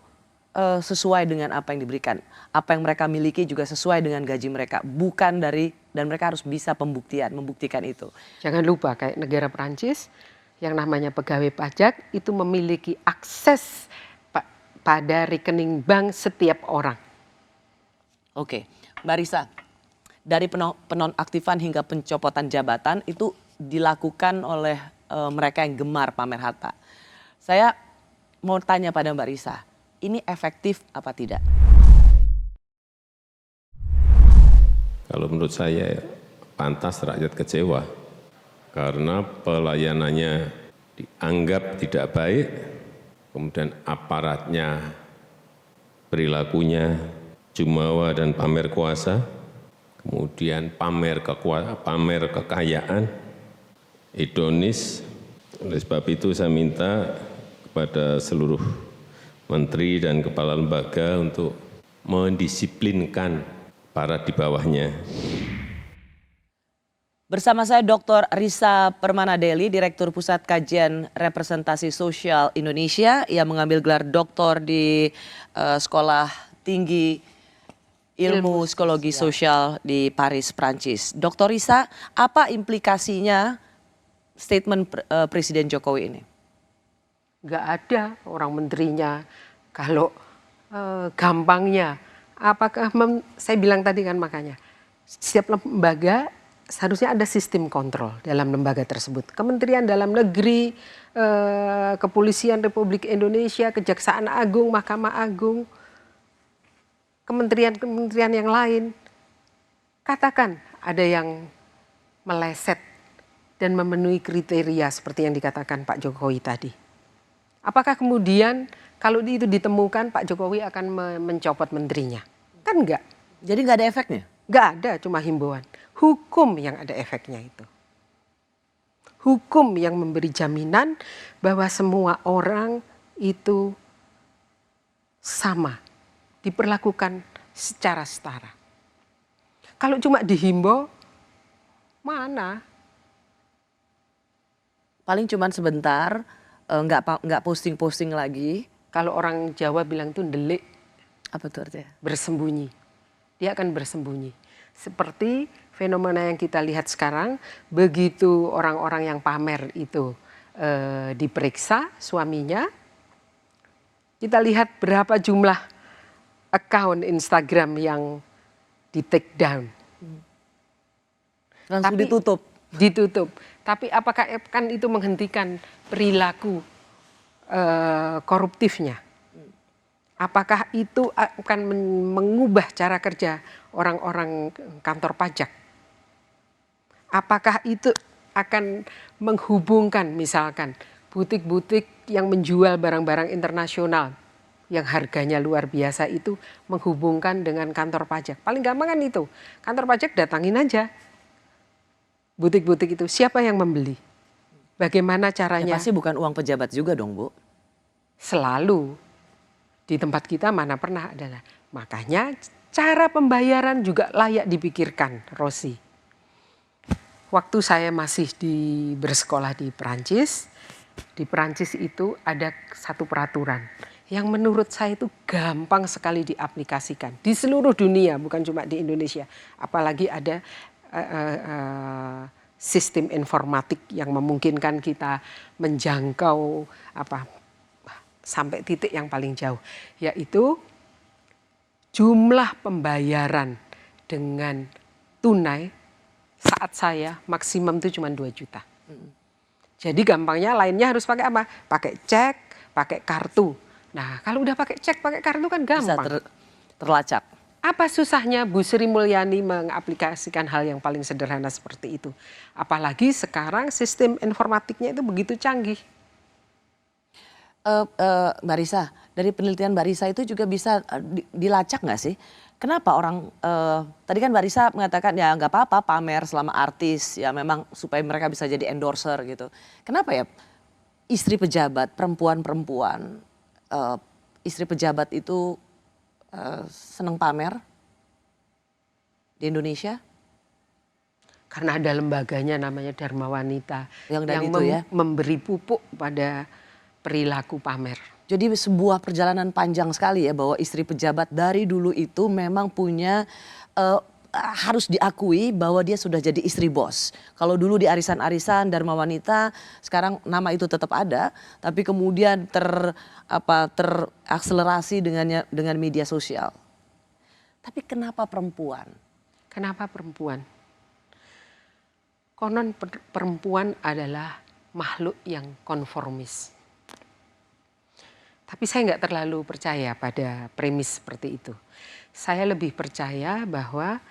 sesuai dengan apa yang diberikan. Apa yang mereka miliki juga sesuai dengan gaji mereka. Bukan dari, dan mereka harus bisa membuktikan itu. Jangan lupa kayak negara Perancis yang namanya pegawai pajak itu memiliki akses pada rekening bank setiap orang. Oke, Mbak Risa, dari penonaktifan hingga pencopotan jabatan itu dilakukan oleh mereka yang gemar pamer harta. Saya mau tanya pada Mbak Risa, ini efektif apa tidak? Kalau menurut saya pantas rakyat kecewa karena pelayanannya dianggap tidak baik, kemudian aparatnya perilakunya jumawa dan pamer kuasa, kemudian pamer kekayaan, hedonis. Oleh sebab itu saya minta kepada seluruh menteri dan kepala lembaga untuk mendisiplinkan para di bawahnya. Bersama saya Dr. Risa Permanadeli, Direktur Pusat Kajian Representasi Sosial Indonesia yang mengambil gelar doktor di Sekolah Tinggi Ilmu Psikologi Sosial di Paris, Prancis. Dr. Risa, apa implikasinya statement Presiden Jokowi ini? Nggak ada orang menterinya. Kalau gampangnya, apakah saya bilang tadi kan makanya, setiap lembaga seharusnya ada sistem kontrol dalam lembaga tersebut. Kementerian Dalam Negeri, Kepolisian Republik Indonesia, Kejaksaan Agung, Mahkamah Agung, kementerian-kementerian yang lain. Katakan ada yang meleset dan memenuhi kriteria seperti yang dikatakan Pak Jokowi tadi. Apakah kemudian kalau itu ditemukan Pak Jokowi akan mencopot menterinya? Kan enggak. Jadi enggak ada efeknya? Enggak ada, cuma himbauan. Hukum yang ada efeknya itu. Hukum yang memberi jaminan bahwa semua orang itu sama, diperlakukan secara setara. Kalau cuma dihimbau, mana? Paling cuma sebentar, nggak posting-posting lagi. Kalau orang Jawa bilang itu ndelik. Apa itu artinya? Bersembunyi. Dia akan bersembunyi. Seperti fenomena yang kita lihat sekarang, begitu orang-orang yang pamer itu diperiksa suaminya, kita lihat berapa jumlah account Instagram yang di take down. Langsung ditutup. Ditutup. Tapi apakah kan itu menghentikan perilaku koruptifnya? Apakah itu akan mengubah cara kerja orang-orang kantor pajak? Apakah itu akan menghubungkan misalkan butik-butik yang menjual barang-barang internasional yang harganya luar biasa itu menghubungkan dengan kantor pajak? Paling gampang kan itu, kantor pajak datangin aja butik-butik itu, siapa yang membeli? Bagaimana caranya? Ya pasti bukan uang pejabat juga dong, Bu. Selalu. Di tempat kita mana pernah ada. Makanya cara pembayaran juga layak dipikirkan, Rosi. Waktu saya masih bersekolah di Perancis itu ada satu peraturan yang menurut saya itu gampang sekali diaplikasikan di seluruh dunia, bukan cuma di Indonesia. Apalagi ada sistem informatik yang memungkinkan kita menjangkau sampai titik yang paling jauh, yaitu jumlah pembayaran dengan tunai saat saya maksimum itu cuma 2 juta. Jadi gampangnya lainnya harus pakai apa? Pakai cek, pakai kartu. Nah kalau udah pakai cek, pakai kartu kan gampang. Bisa terlacak. Apa susahnya Bu Sri Mulyani mengaplikasikan hal yang paling sederhana seperti itu? Apalagi sekarang sistem informatiknya itu begitu canggih. Mbak Risa, dari penelitian Mbak Risa itu juga bisa dilacak nggak sih? Kenapa orang, tadi kan Mbak Risa mengatakan ya nggak apa-apa pamer selama artis, ya memang supaya mereka bisa jadi endorser gitu. Kenapa ya istri pejabat, perempuan-perempuan, istri pejabat itu seneng pamer di Indonesia? Karena ada lembaganya namanya Dharma Wanita yang ya? memberi pupuk pada perilaku pamer. Jadi sebuah perjalanan panjang sekali ya bahwa istri pejabat dari dulu itu memang punya harus diakui bahwa dia sudah jadi istri bos. Kalau dulu di arisan-arisan Dharma Wanita, sekarang nama itu tetap ada, tapi kemudian terakselerasi dengan media sosial. Tapi kenapa perempuan? Kenapa perempuan? Konon perempuan adalah makhluk yang konformis. Tapi saya nggak terlalu percaya pada premis seperti itu. Saya lebih percaya bahwa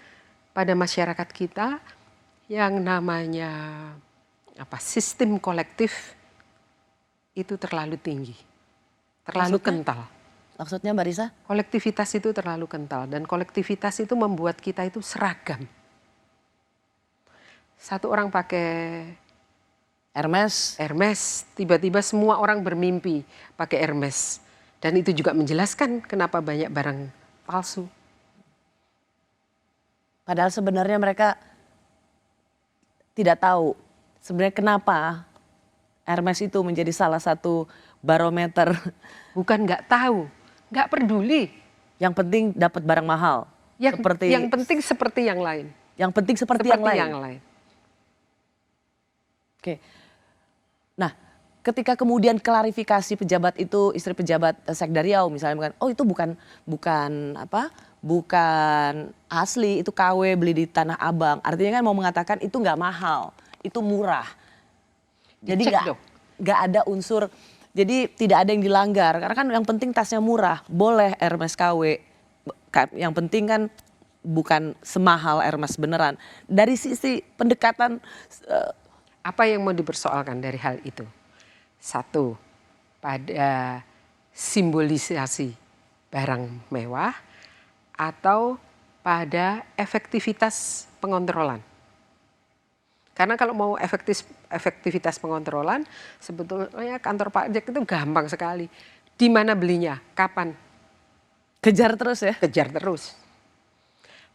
pada masyarakat kita yang namanya sistem kolektif itu terlalu tinggi, terlalu kental. Maksudnya Mbak Risa? Kolektivitas itu terlalu kental dan kolektivitas itu membuat kita itu seragam. Satu orang pakai Hermes, tiba-tiba semua orang bermimpi pakai Hermes. Dan itu juga menjelaskan kenapa banyak barang palsu. Padahal sebenarnya mereka tidak tahu sebenarnya kenapa Hermes itu menjadi salah satu barometer. Bukan nggak tahu, nggak peduli. Yang penting dapat barang mahal. Yang penting seperti yang lain. Yang penting seperti yang lain. Oke. Nah, ketika kemudian klarifikasi pejabat itu, istri pejabat Sekda Riau misalnya, oh itu bukan asli, itu KW beli di Tanah Abang. Artinya kan mau mengatakan itu nggak mahal, itu murah. Jadi nggak ada unsur, jadi tidak ada yang dilanggar. Karena kan yang penting tasnya murah, boleh Hermes KW. Yang penting kan bukan semahal Hermes beneran. Dari sisi pendekatan apa yang mau dipersoalkan dari hal itu? Satu, pada simbolisasi barang mewah atau pada efektivitas pengontrolan. Karena kalau mau efektivitas pengontrolan, sebetulnya kantor pajak itu gampang sekali. Di mana belinya? Kapan? Kejar terus ya? Kejar terus.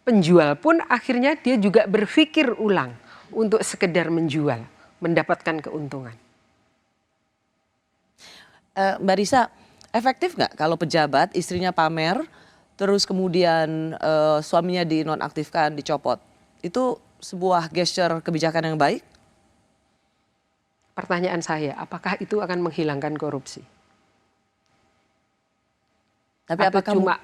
Penjual pun akhirnya dia juga berpikir ulang untuk sekedar menjual, mendapatkan keuntungan. Mbak Risa, efektif nggak kalau pejabat istrinya pamer, terus kemudian suaminya dinonaktifkan, dicopot? Itu sebuah gesture kebijakan yang baik? Pertanyaan saya, apakah itu akan menghilangkan korupsi? Tapi Atau apakah cuma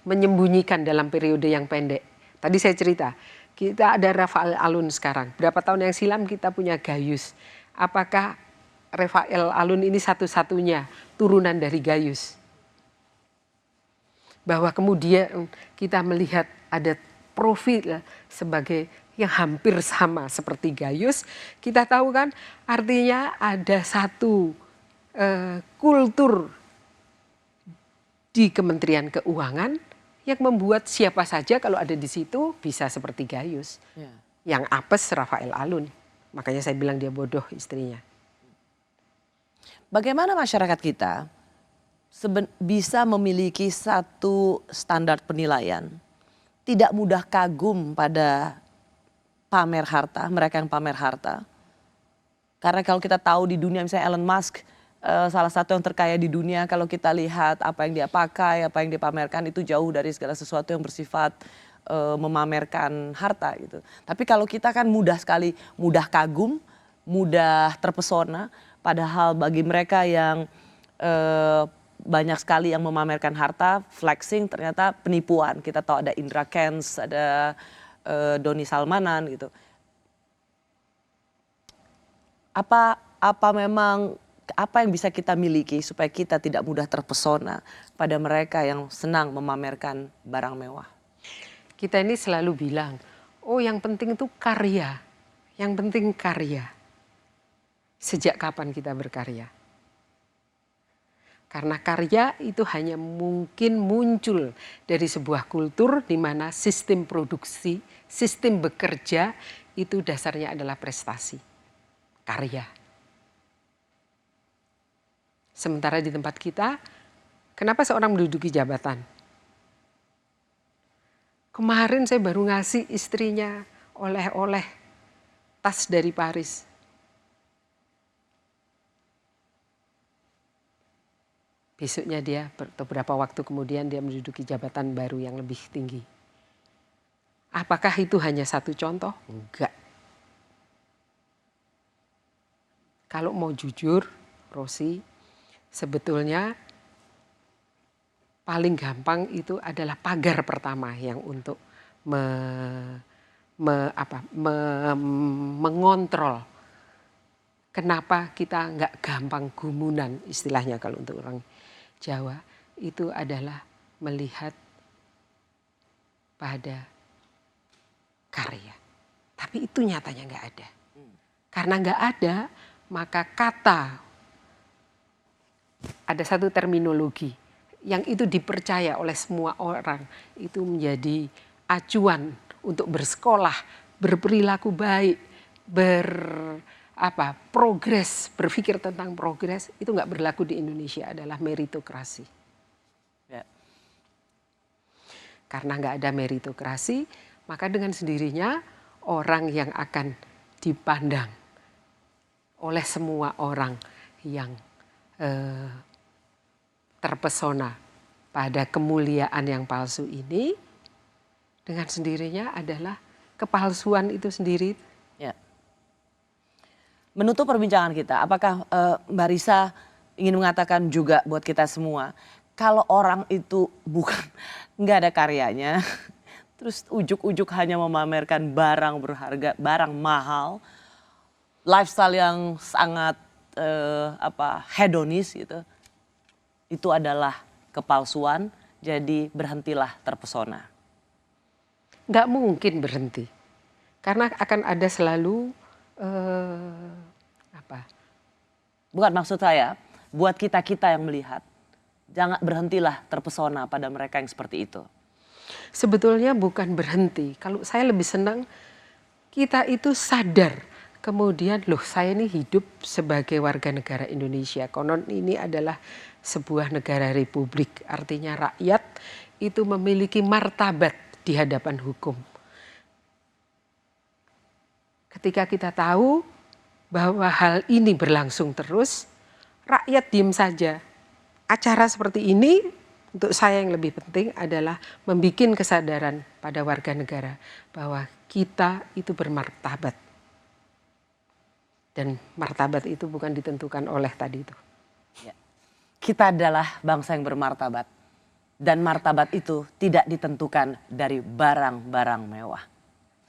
menyembunyikan dalam periode yang pendek? Tadi saya cerita, kita ada Rafael Alun sekarang. Berapa tahun yang silam kita punya Gayus. Apakah Rafael Alun ini satu-satunya turunan dari Gayus? Bahwa kemudian kita melihat ada profil sebagai yang hampir sama seperti Gayus, kita tahu kan artinya ada satu kultur di Kementerian Keuangan yang membuat siapa saja kalau ada di situ bisa seperti Gayus. Ya. Yang apes Rafael Alun. Makanya saya bilang dia bodoh istrinya. Bagaimana masyarakat kita bisa memiliki satu standar penilaian, tidak mudah kagum pada pamer harta, mereka yang pamer harta. Karena kalau kita tahu di dunia misalnya Elon Musk, salah satu yang terkaya di dunia, kalau kita lihat apa yang dia pakai, apa yang dia pamerkan itu jauh dari segala sesuatu yang bersifat memamerkan harta gitu. Tapi kalau kita kan mudah sekali, mudah kagum, mudah terpesona, padahal bagi mereka yang banyak sekali yang memamerkan harta, flexing ternyata penipuan. Kita tahu ada Indra Kents, ada Doni Salmanan gitu. Apa yang bisa kita miliki supaya kita tidak mudah terpesona pada mereka yang senang memamerkan barang mewah? Kita ini selalu bilang, oh yang penting itu karya, yang penting karya. Sejak kapan kita berkarya? Karena karya itu hanya mungkin muncul dari sebuah kultur di mana sistem produksi, sistem bekerja itu dasarnya adalah prestasi, karya. Sementara di tempat kita, kenapa seorang menduduki jabatan? Kemarin saya baru ngasih istrinya oleh-oleh tas dari Paris. Besoknya dia, beberapa waktu kemudian dia menduduki jabatan baru yang lebih tinggi. Apakah itu hanya satu contoh? Enggak. Kalau mau jujur, Rosi, sebetulnya paling gampang itu adalah pagar pertama yang untuk mengontrol. Kenapa kita nggak gampang gumunan, istilahnya kalau untuk orang Jawa, itu adalah melihat pada karya. Tapi itu nyatanya nggak ada. Karena nggak ada, maka kata, ada satu terminologi yang itu dipercaya oleh semua orang, itu menjadi acuan untuk bersekolah, berperilaku baik, progres, berpikir tentang progres, itu nggak berlaku di Indonesia, adalah meritokrasi. Ya. Karena nggak ada meritokrasi, maka dengan sendirinya orang yang akan dipandang oleh semua orang yang terpesona pada kemuliaan yang palsu ini, dengan sendirinya adalah kepalsuan itu sendiri. Ya. Menutup perbincangan kita, apakah Mbak Risa ingin mengatakan juga buat kita semua, kalau orang itu nggak ada karyanya, terus ujuk-ujuk hanya memamerkan barang berharga, barang mahal, lifestyle yang sangat hedonis gitu, itu adalah kepalsuan, jadi berhentilah terpesona. Nggak mungkin berhenti, karena akan ada selalu Bukan maksud saya, buat kita-kita yang melihat, jangan berhentilah terpesona pada mereka yang seperti itu. Sebetulnya bukan berhenti, kalau saya lebih senang kita itu sadar, kemudian loh saya ini hidup sebagai warga negara Indonesia, konon ini adalah sebuah negara republik, artinya rakyat itu memiliki martabat di hadapan hukum. Ketika kita tahu bahwa hal ini berlangsung terus, rakyat diem saja. Acara seperti ini untuk saya yang lebih penting adalah membuat kesadaran pada warga negara bahwa kita itu bermartabat. Dan martabat itu bukan ditentukan oleh tadi itu. Ya. Kita adalah bangsa yang bermartabat. Dan martabat itu tidak ditentukan dari barang-barang mewah.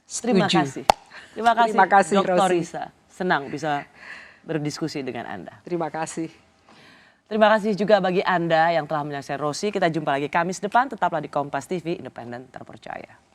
Terima kasih. Terima kasih Dr. Risa. Senang bisa berdiskusi dengan Anda. Terima kasih. Terima kasih juga bagi Anda yang telah menyaksikan Rosi. Kita jumpa lagi Kamis depan. Tetaplah di Kompas TV, independen terpercaya.